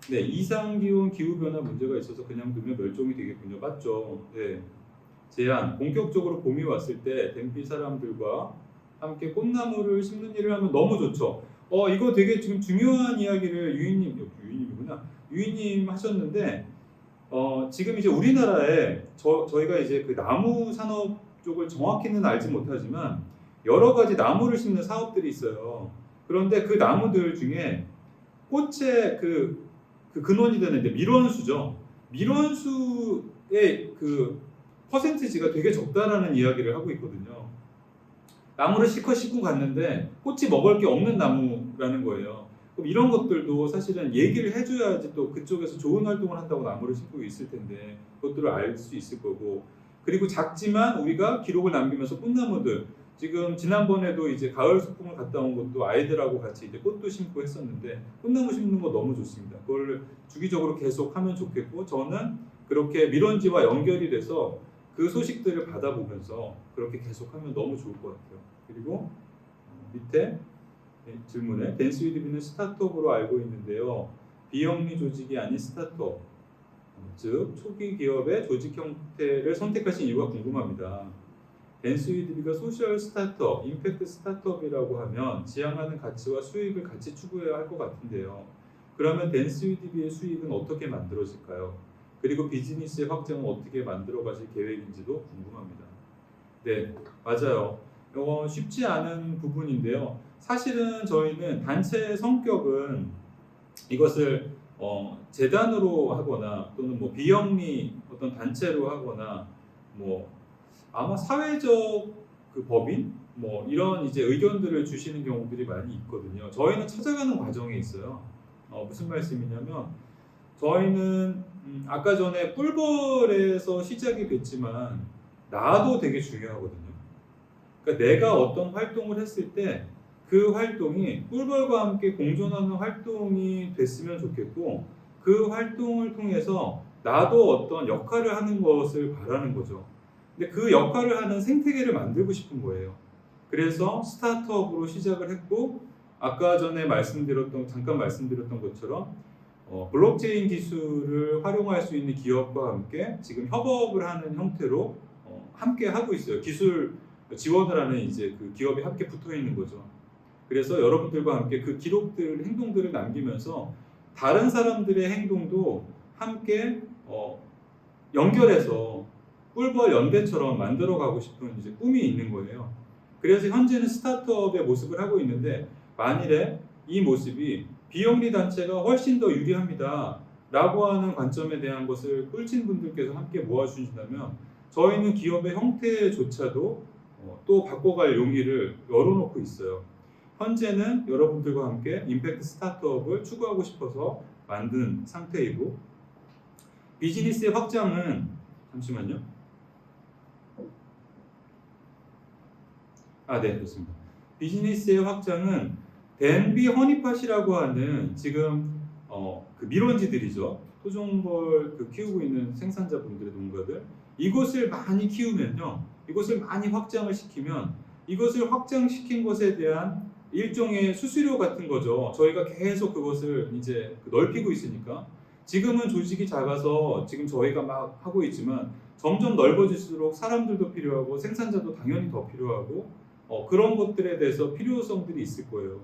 네, 이상기온 기후변화 문제가 있어서 그냥 두면 멸종이 되겠군요. 맞죠? 네. 제안, 본격적으로 봄이 왔을 때 덴비 사람들과 함께 꽃나무를 심는 일을 하면 너무 좋죠. 이거 되게 지금 중요한 이야기를 유희님 하셨는데 지금 이제 우리나라에 저희가 이제 그 나무 산업 쪽을 정확히는 알지 못하지만 여러 가지 나무를 심는 사업들이 있어요. 그런데 그 나무들 중에 꽃의 그 근원이 되는 이제 밀원수죠. 밀원수의 그 퍼센티지가 되게 적다라는 이야기를 하고 있거든요. 나무를 실컷 심고 갔는데 꽃이 먹을 게 없는 나무라는 거예요. 그럼 이런 것들도 사실은 얘기를 해줘야지 또 그쪽에서 좋은 활동을 한다고 나무를 심고 있을 텐데 그것들을 알 수 있을 거고 그리고 작지만 우리가 기록을 남기면서 꽃나무들 지금 지난번에도 이제 가을 소풍을 갔다 온 것도 아이들하고 같이 이제 꽃도 심고 했었는데 꽃나무 심는 거 너무 좋습니다. 그걸 주기적으로 계속 하면 좋겠고 저는 그렇게 밀원지와 연결이 돼서 그 소식들을 받아보면서 그렇게 계속하면 너무 좋을 것 같아요. 그리고 밑에 질문에 댄스위드비는 스타트업으로 알고 있는데요. 비영리 조직이 아닌 스타트업, 즉 초기 기업의 조직 형태를 선택하신 이유가 궁금합니다. 댄스위드비가 소셜 스타트업, 임팩트 스타트업이라고 하면 지향하는 가치와 수익을 같이 추구해야 할 것 같은데요. 그러면 댄스위드비의 수익은 어떻게 만들어질까요? 그리고 비즈니스의 확장은 어떻게 만들어 가실 계획인지도 궁금합니다. 네, 맞아요. 이거 쉽지 않은 부분인데요. 사실은 저희는 단체의 성격은 이것을 재단으로 하거나 또는 뭐 비영리 어떤 단체로 하거나 뭐 아마 사회적 그 법인 뭐 이런 이제 의견들을 주시는 경우들이 많이 있거든요. 저희는 찾아가는 과정에 있어요. 무슨 말씀이냐면 저희는 아까 전에 꿀벌에서 시작이 됐지만 나도 되게 중요하거든요. 그러니까 내가 어떤 활동을 했을 때 그 활동이 꿀벌과 함께 공존하는 활동이 됐으면 좋겠고 그 활동을 통해서 나도 어떤 역할을 하는 것을 바라는 거죠. 근데 그 역할을 하는 생태계를 만들고 싶은 거예요. 그래서 스타트업으로 시작을 했고 아까 전에 잠깐 말씀드렸던 것처럼 블록체인 기술을 활용할 수 있는 기업과 함께 지금 협업을 하는 형태로 함께 하고 있어요. 기술 지원을 하는 이제 그 기업이 함께 붙어 있는 거죠. 그래서 여러분들과 함께 그 기록들, 행동들을 남기면서 다른 사람들의 행동도 함께 연결해서 꿀벌 연대처럼 만들어가고 싶은 이제 꿈이 있는 거예요. 그래서 현재는 스타트업의 모습을 하고 있는데 만일에 이 모습이 비영리 단체가 훨씬 더 유리합니다 라고 하는 관점에 대한 것을 꿀친 분들께서 함께 모아주신다면 저희는 기업의 형태조차도 또 바꿔갈 용의를 열어놓고 있어요. 현재는 여러분들과 함께 임팩트 스타트업을 추구하고 싶어서 만든 상태이고, 비즈니스의 확장은 잠시만요. 네, 좋습니다. 비즈니스의 확장은 댄비 허니팟이라고 하는 지금 그 밀원지들이죠. 토종벌 키우고 있는 생산자분들의 농가들, 이것을 많이 키우면요, 이것을 많이 확장을 시키면 이것을 확장시킨 것에 대한 일종의 수수료 같은 거죠. 저희가 계속 그것을 이제 넓히고 있으니까, 지금은 조직이 작아서 지금 저희가 막 하고 있지만 점점 넓어질수록 사람들도 필요하고 생산자도 당연히 더 필요하고 그런 것들에 대해서 필요성들이 있을 거예요.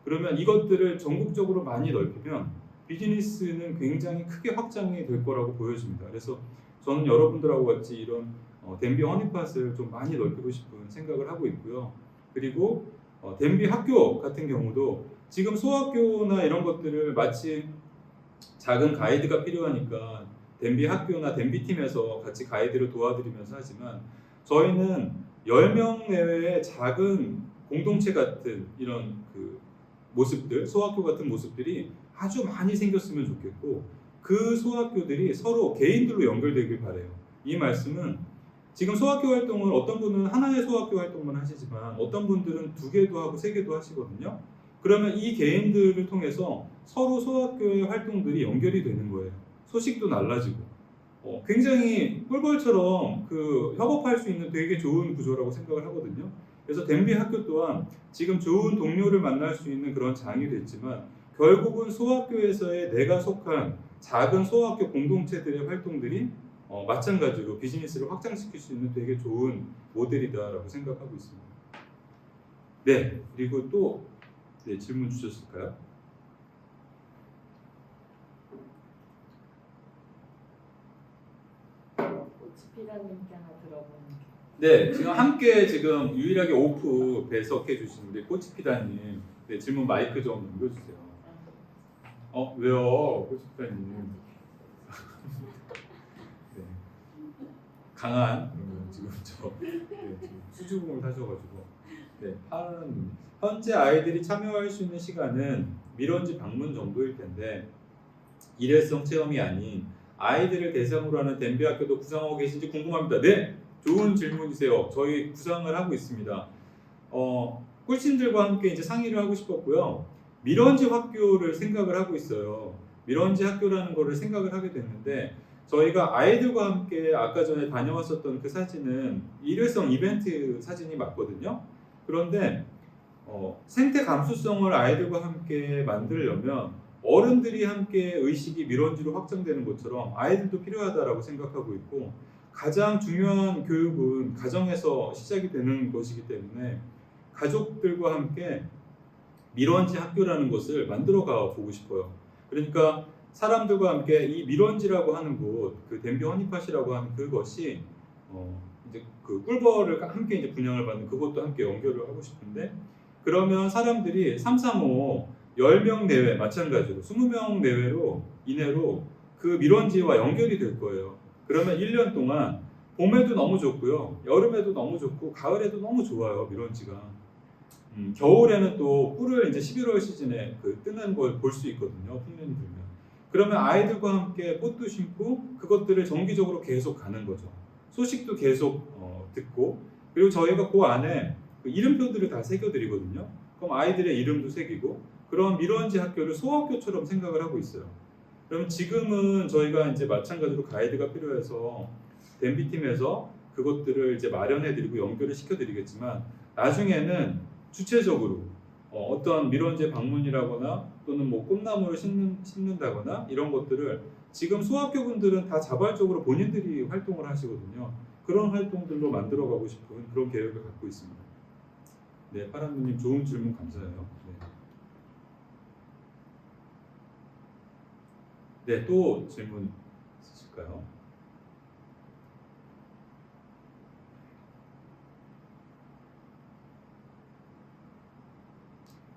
그러면 이것들을 전국적으로 많이 넓히면 비즈니스는 굉장히 크게 확장이 될 거라고 보여집니다. 그래서 저는 여러분들하고 같이 이런 댄비 허니팟을 좀 많이 넓히고 싶은 생각을 하고 있고요. 그리고 댄비 학교 같은 경우도 지금 소학교나 이런 것들을 마치 작은 가이드가 필요하니까 댄비 학교나 댄비 팀에서 같이 가이드를 도와드리면서 하지만, 저희는 10명 내외의 작은 공동체 같은 이런 모습들, 소학교 같은 모습들이 아주 많이 생겼으면 좋겠고, 그 소학교들이 서로 개인들로 연결되길 바래요. 이 말씀은 지금 소학교 활동을 어떤 분은 하나의 소학교 활동만 하시지만 어떤 분들은 2개도 하고 3개도 하시거든요. 그러면 이 개인들을 통해서 서로 소학교의 활동들이 연결이 되는 거예요. 소식도 날라지고 굉장히 꿀벌처럼 협업할 수 있는 되게 좋은 구조라고 생각을 하거든요. 그래서 댄비 학교 또한 지금 좋은 동료를 만날 수 있는 그런 장이 됐지만, 결국은 소학교에서의 내가 속한 작은 소학교 공동체들의 활동들이 마찬가지로 비즈니스를 확장시킬 수 있는 되게 좋은 모델이다라고 생각하고 있습니다. 네, 그리고 또 질문 주셨을까요? 오치피라님께 하나 들어보는 네, 지금 함께 지금 유일하게 오프 배석해 주신 우리 꼬치피다님, 질문 마이크 좀 넘겨주세요. 왜요, 꼬치피다님? 네. 강한 지금 지금 수주공을 하셔가지고. 현재 아이들이 참여할 수 있는 시간은 밀원지 방문 정도일 텐데, 일회성 체험이 아닌 아이들을 대상으로 하는 댄비 학교도 구상하고 계신지 궁금합니다. 네, 좋은 질문이세요. 저희 구상을 하고 있습니다. 꿀친들과 함께 이제 상의를 하고 싶었고요. 밀원지 학교를 생각을 하고 있어요. 밀원지 학교라는 거를 생각을 하게 됐는데, 저희가 아이들과 함께 아까 전에 다녀왔었던 그 사진은 일회성 이벤트 사진이 맞거든요. 그런데 생태 감수성을 아이들과 함께 만들려면 어른들이 함께 의식이 밀원지로 확장되는 것처럼 아이들도 필요하다라고 생각하고 있고, 가장 중요한 교육은 가정에서 시작이 되는 것이기 때문에 가족들과 함께 밀원지 학교라는 것을 만들어가 보고 싶어요. 그러니까 사람들과 함께 이 밀원지라고 하는 곳, 댄비 허니팟이라고 하는 그것이 이제 꿀벌을 함께 이제 분양을 받는 그것도 함께 연결을 하고 싶은데, 그러면 사람들이 335 10명 내외 마찬가지로 20명 이내로 그 밀원지와 연결이 될 거예요. 그러면 1년 동안 봄에도 너무 좋고요, 여름에도 너무 좋고, 가을에도 너무 좋아요 밀원지가. 겨울에는 또 꿀을 이제 11월 시즌에 뜨는 걸 볼 수 있거든요, 풍년이 들면. 그러면 아이들과 함께 꽃도 심고 그것들을 정기적으로 계속 가는 거죠. 소식도 계속 듣고, 그리고 저희가 그 안에 이름표들을 다 새겨드리거든요. 그럼 아이들의 이름도 새기고, 그런 밀원지 학교를 소학교처럼 생각을 하고 있어요. 그럼 지금은 저희가 이제 마찬가지로 가이드가 필요해서 댄비팀에서 그것들을 이제 마련해드리고 연결을 시켜드리겠지만, 나중에는 주체적으로 어떤 밀원지 방문이라거나 또는 뭐 꽃나무를 심는다거나 이런 것들을 지금 소학교분들은 다 자발적으로 본인들이 활동을 하시거든요. 그런 활동들로 만들어가고 싶은 그런 계획을 갖고 있습니다. 네, 파란누님 좋은 질문 감사해요. 네, 또 질문 있으실까요?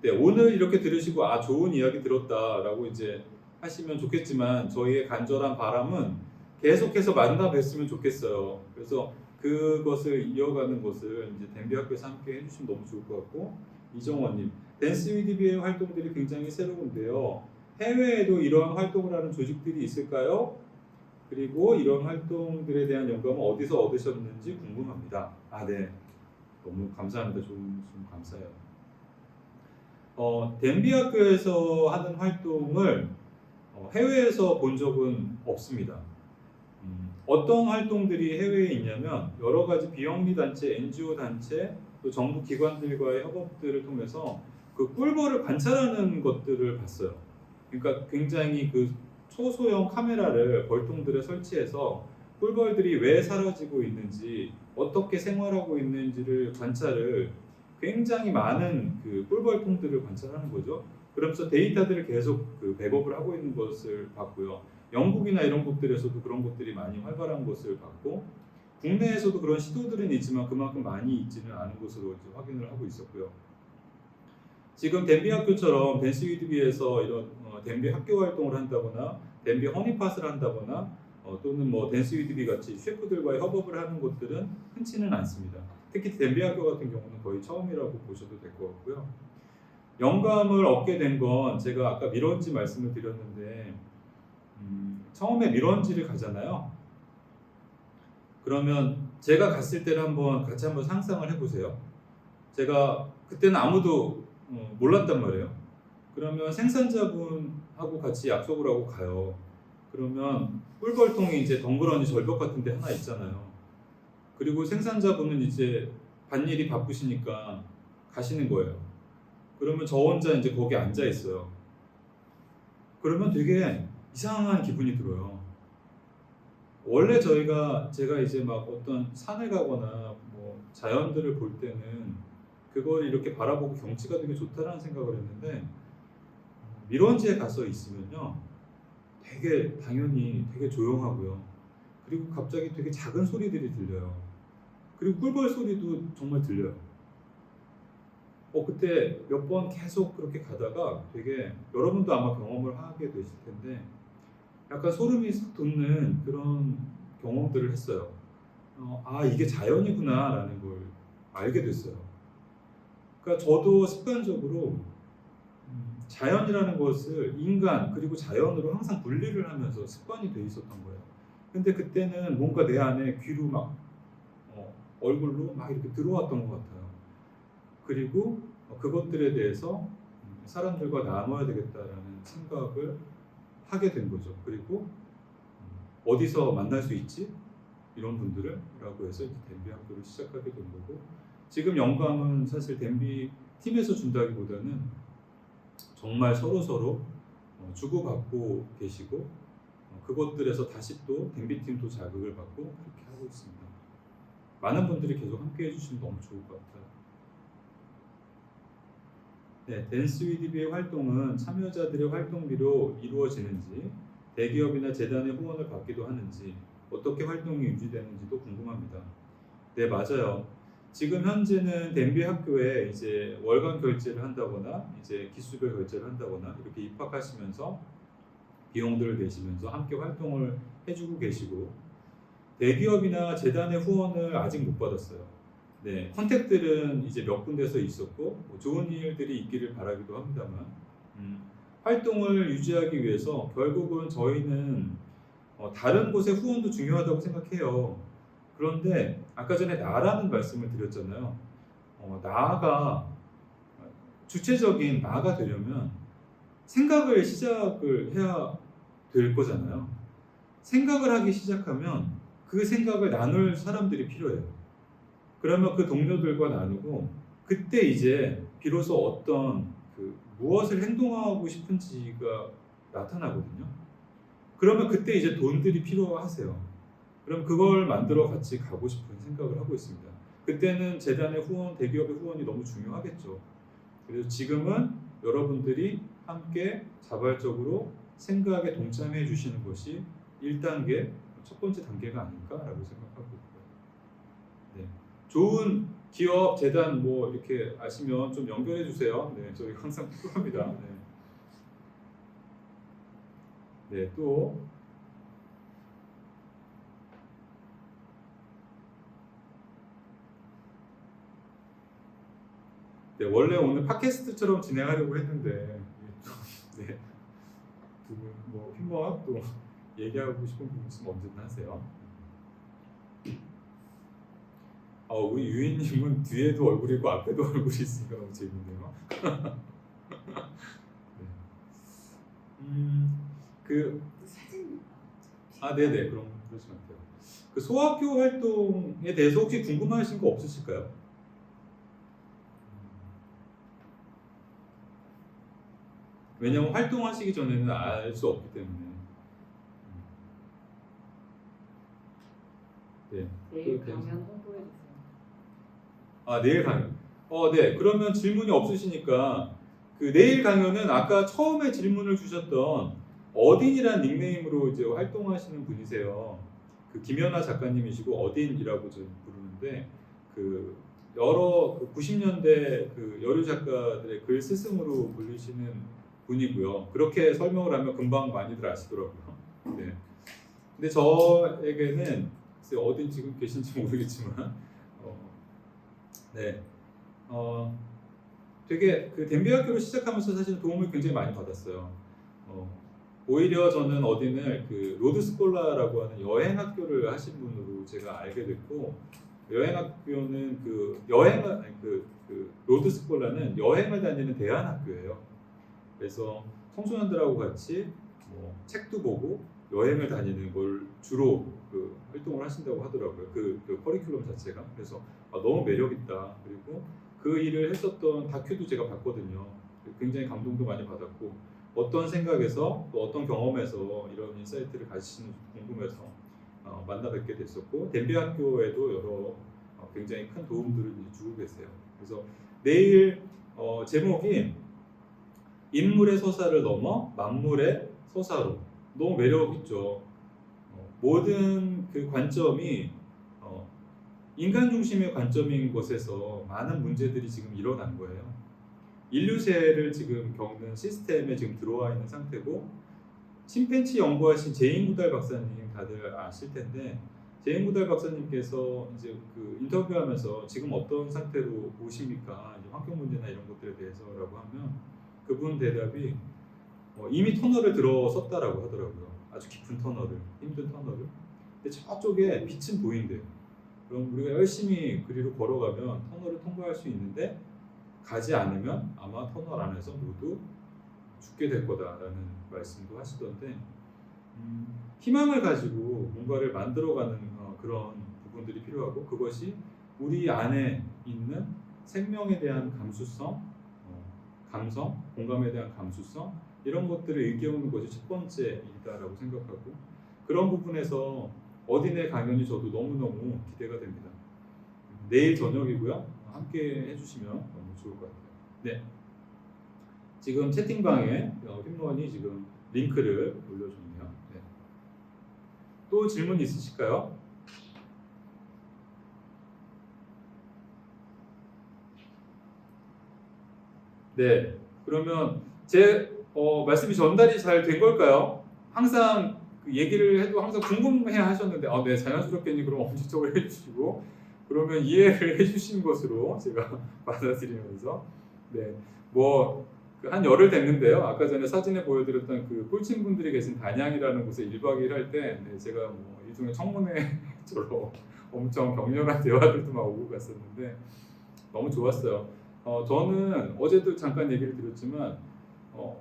네, 오늘 이렇게 들으시고 아 좋은 이야기 들었다라고 이제 하시면 좋겠지만 저희의 간절한 바람은 계속해서 만나 뵀으면 좋겠어요. 그래서 그것을 이어가는 것을 이제 댄비 학교에서 함께 해주시면 너무 좋을 것 같고 이정원님 댄스 위드비의 활동들이 굉장히 새로운데요. 해외에도 이러한 활동을 하는 조직들이 있을까요? 그리고 이런 활동들에 대한 영감은 어디서 얻으셨는지 궁금합니다. 아, 네. 너무 감사합니다. 좀 감사해요. 댄비 학교에서 하는 활동을 해외에서 본 적은 없습니다. 어떤 활동들이 해외에 있냐면 여러 가지 비영리 단체, NGO 단체, 또 정부 기관들과의 협업들을 통해서 그 꿀벌을 관찰하는 것들을 봤어요. 그러니까 굉장히 그 초소형 카메라를 벌통들에 설치해서 꿀벌들이 왜 사라지고 있는지, 어떻게 생활하고 있는지를 관찰을 굉장히 많은 그 꿀벌통들을 관찰하는 거죠. 그러면서 데이터들을 계속 그 백업을 하고 있는 것을 봤고요. 영국이나 이런 곳들에서도 그런 것들이 많이 활발한 것을 봤고, 국내에서도 그런 시도들은 있지만 그만큼 많이 있지는 않은 것으로 이제 확인을 하고 있었고요. 지금 댄비 학교처럼 댄스 위드비에서 이런 댄비 학교 활동을 한다거나 댄비 허니팟을 한다거나 또는 뭐 댄스 위드비 같이 셰프들과의 협업을 하는 곳들은 흔치는 않습니다. 특히 댄비 학교 같은 경우는 거의 처음이라고 보셔도 될 것 같고요. 영감을 얻게 된 건 제가 아까 미런지 말씀을 드렸는데 처음에 미런지를 가잖아요. 그러면 제가 갔을 때를 같이 한번 상상을 해보세요. 제가 그때는 아무도 몰랐단 말이에요. 그러면 생산자분하고 같이 약속을 하고 가요. 그러면 꿀벌통이 이제 덩그러니 절벽 같은 데 하나 있잖아요. 그리고 생산자분은 이제 밭일이 바쁘시니까 가시는 거예요. 그러면 저 혼자 이제 거기 앉아 있어요. 그러면 되게 이상한 기분이 들어요. 원래 제가 이제 막 어떤 산을 가거나 뭐 자연들을 볼 때는 그걸 이렇게 바라보고 경치가 되게 좋다라는 생각을 했는데 미런지에 가서 있으면요 되게 당연히 되게 조용하고요. 그리고 갑자기 되게 작은 소리들이 들려요. 그리고 꿀벌 소리도 정말 들려요. 그때 몇 번 계속 그렇게 가다가 되게 여러분도 아마 경험을 하게 되실 텐데 약간 소름이 싹 돋는 그런 경험들을 했어요. 아 이게 자연이구나 라는 걸 알게 됐어요. 그러니까 저도 습관적으로 자연이라는 것을 인간 그리고 자연으로 항상 분리를 하면서 습관이 돼 있었던 거예요. 근데 그때는 뭔가 내 안에 귀로 막 얼굴로 막 이렇게 들어왔던 것 같아요. 그리고 그것들에 대해서 사람들과 나눠야 되겠다라는 생각을 하게 된 거죠. 그리고 어디서 만날 수 있지? 이런 분들을 라고 해서 이제 댄비 학교를 시작하게 된 거고 지금 영감은 사실 댄비 팀에서 준다기보다는 정말 서로 주고받고 계시고 그것들에서 다시 또 댄비 팀도 자극을 받고 그렇게 하고 있습니다. 많은 분들이 계속 함께 해주시면 너무 좋을 것 같아요. 네, 댄스 위드비의 활동은 참여자들의 활동비로 이루어지는지 대기업이나 재단의 후원을 받기도 하는지 어떻게 활동이 유지되는지도 궁금합니다. 네, 맞아요. 지금 현재는 댄비 학교에 이제 월간 결제를 한다거나 이제 기수별 결제를 한다거나 이렇게 입학하시면서 비용들을 내시면서 함께 활동을 해주고 계시고 대기업이나 재단의 후원을 아직 못 받았어요. 네, 컨택들은 이제 몇 군데서 있었고 좋은 일들이 있기를 바라기도 합니다만 활동을 유지하기 위해서 결국은 저희는 다른 곳의 후원도 중요하다고 생각해요. 그런데 아까 전에 나라는 말씀을 드렸잖아요. 나가 주체적인 나가 되려면 생각을 시작을 해야 될 거잖아요. 생각을 하기 시작하면 그 생각을 나눌 사람들이 필요해요. 그러면 그 동료들과 나누고 그때 이제 비로소 어떤 무엇을 행동하고 싶은지가 나타나거든요. 그러면 그때 이제 돈들이 필요하세요. 그럼 그걸 만들어 같이 가고 싶은 생각을 하고 있습니다. 그때는 재단의 후원, 대기업의 후원이 너무 중요하겠죠. 그래서 지금은 여러분들이 함께 자발적으로 생각에 동참해 주시는 것이 1단계, 첫 번째 단계가 아닐까라고 생각하고 있고요. 네. 좋은 기업, 재단 뭐 이렇게 아시면 좀 연결해 주세요. 네, 저희 항상 필요합니다. 네. 네, 또 네, 원래 오늘 팟캐스트처럼 진행하려고 했는데 네, 두분뭐 핀번 또 얘기하고 싶은 부분 있으면 언제든 하세요. 우리 유인님은 뒤에도 얼굴이 있고 앞에도 얼굴이 있으니까 너무 재밌네요. 네. 그 사진 네네, 그럼 그러시면 돼요. 그 소학교 활동에 대해서 혹시 궁금하신 거 없으실까요? 왜냐면 활동하시기 전에는 알 수 없기 때문에. 네. 내일 강연 홍보해 주세요. 내일 강연. 네. 그러면 질문이 없으시니까 그 내일 강연은 아까 처음에 질문을 주셨던 어딘이란 닉네임으로 이제 활동하시는 분이세요. 그 김연아 작가님이시고 어딘이라고 좀 부르는데 그 여러 90년대 그 여류 작가들의 글 스승으로 불리시는 분이고요. 그렇게 설명을 하면 금방 많이들 아시더라고요. 네. 근데 저에게는 글쎄 어딘 지금 계신지 모르겠지만 네. 되게 그 덴비학교를 시작하면서 사실 도움을 굉장히 많이 받았어요. 오히려 저는 어딘을 그 로드스콜라라고 하는 여행학교를 하신 분으로 제가 알게 됐고, 여행학교는 그 로드스콜라는 여행을 다니는 대안학교예요. 그래서 청소년들하고 같이 뭐 책도 보고 여행을 다니는 걸 주로 그 활동을 하신다고 하더라고요. 그 커리큘럼 자체가. 그래서 너무 매력 있다. 그리고 그 일을 했었던 다큐도 제가 봤거든요. 굉장히 감동도 많이 받았고, 어떤 생각에서 또 어떤 경험에서 이런 인사이트를 가지시는지 궁금해서 만나 뵙게 됐었고, 덴비학교에도 여러 굉장히 큰 도움들을 주고 계세요. 그래서 내일 제목이 인물의 서사를 넘어 만물의 서사로. 너무 매력 있죠. 모든 그 관점이 인간 중심의 관점인 것에서 많은 문제들이 지금 일어난 거예요. 인류세를 지금 겪는 시스템에 지금 들어와 있는 상태고, 침팬치 연구하신 제인 구달 박사님 다들 아실 텐데, 제인 구달 박사님께서 이제 그 인터뷰하면서 지금 어떤 상태로 보십니까? 이제 환경 문제나 이런 것들에 대해서라고 하면 그분 대답이 이미 터널을 들어섰다라고 하더라고요. 아주 깊은 터널을, 힘든 터널을. 근데 저쪽에 빛은 보인대요. 그럼 우리가 열심히 그리로 걸어가면 터널을 통과할 수 있는데, 가지 않으면 아마 터널 안에서 모두 죽게 될 거다라는 말씀도 하시던데, 희망을 가지고 뭔가를 만들어가는 그런 부분들이 필요하고, 그것이 우리 안에 있는 생명에 대한 감수성, 감성, 공감에 대한 감수성, 이런 것들을 일깨우는 것이 첫 번째이다라고 생각하고, 그런 부분에서 어딘의 강연이 저도 너무너무 기대가 됩니다. 내일 저녁이고요. 함께 해주시면 너무 좋을 것 같아요. 네. 지금 채팅방에 휘무원이 지금 링크를 올려줬네요. 네. 또 질문 있으실까요? 네. 그러면 제 말씀이 전달이 잘 된 걸까요? 항상 그 얘기를 해도 항상 궁금해 하셨는데, 네, 자연스럽게 그럼 엄지척을 해주시고, 그러면 이해를 해주신 것으로 제가 받아들이면서, 네, 뭐 한 열흘 됐는데요. 아까 전에 사진에 보여드렸던 그 꿀친분들이 계신 단양이라는 곳에 1박 2일 할 때, 제가 뭐 일종의 청문회처럼 엄청 격렬한 대화들도 막 오고 갔었는데 너무 좋았어요. 저는 어제도 잠깐 얘기를 드렸지만,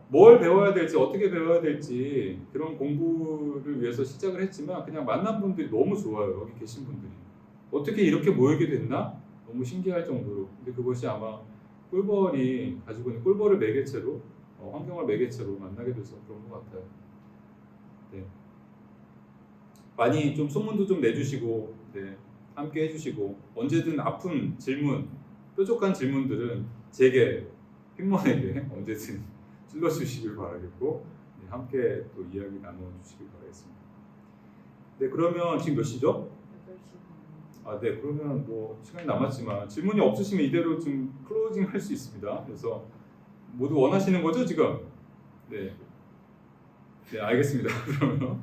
뭘 배워야 될지, 어떻게 배워야 될지 그런 공부를 위해서 시작을 했지만, 그냥 만난 분들이 너무 좋아요. 여기 계신 분들이 어떻게 이렇게 모이게 됐나? 너무 신기할 정도로. 근데 그것이 아마 꿀벌이 가지고 있는 꿀벌을 매개체로, 환경을 매개체로 만나게 돼서 그런 것 같아요. 네. 많이 좀 소문도 좀 내주시고, 네, 함께 해주시고, 언제든 아픈 질문, 뾰족한 질문들은 제게, 핑먼에게 언제든 찔러주시길 바라겠고, 네, 함께 또 이야기 나눠주시길 바라겠습니다. 네, 그러면 지금 몇 시죠? 8시 아, 네. 그러면 뭐 시간이 남았지만 질문이 없으시면 이대로 좀 클로징 할 수 있습니다. 그래서 모두 원하시는 거죠, 지금? 네. 네, 알겠습니다. 그러면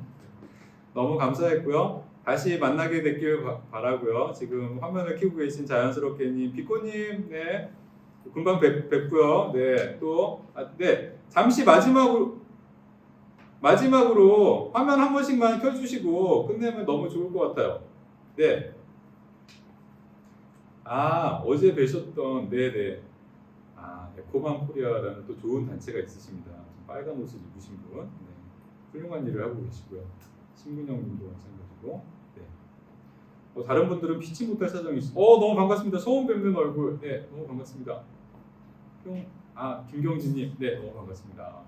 너무 감사했고요. 다시 만나게 됐길 바라고요. 지금 화면을 켜고 계신 자연스럽게님, 비코님, 네. 금방 뵙고요. 네. 또, 네. 잠시 마지막으로 화면 한 번씩만 켜주시고 끝내면 너무 좋을 것 같아요. 네. 아, 어제 뵈셨던, 네네. 아, 에코만 코리아라는 또 좋은 단체가 있으십니다. 빨간 옷을 입으신 분. 네. 훌륭한 일을 하고 계시고요. 신근영님도 마찬가지고. 네. 다른 분들은 피치 못할 사정이 있습니다. 너무 반갑습니다. 처음 뵙는 얼굴. 네, 너무 반갑습니다. 김경진님. 네, 너무 반갑습니다.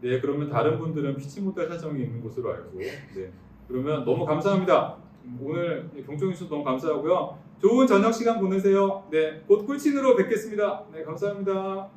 네, 그러면 다른 분들은 피치 못할 사정이 있는 것으로 알고. 네. 그러면 너무 감사합니다. 오늘 경청해 주셔서 너무 감사하고요. 좋은 저녁 시간 보내세요. 네, 곧 꿀친으로 뵙겠습니다. 네, 감사합니다.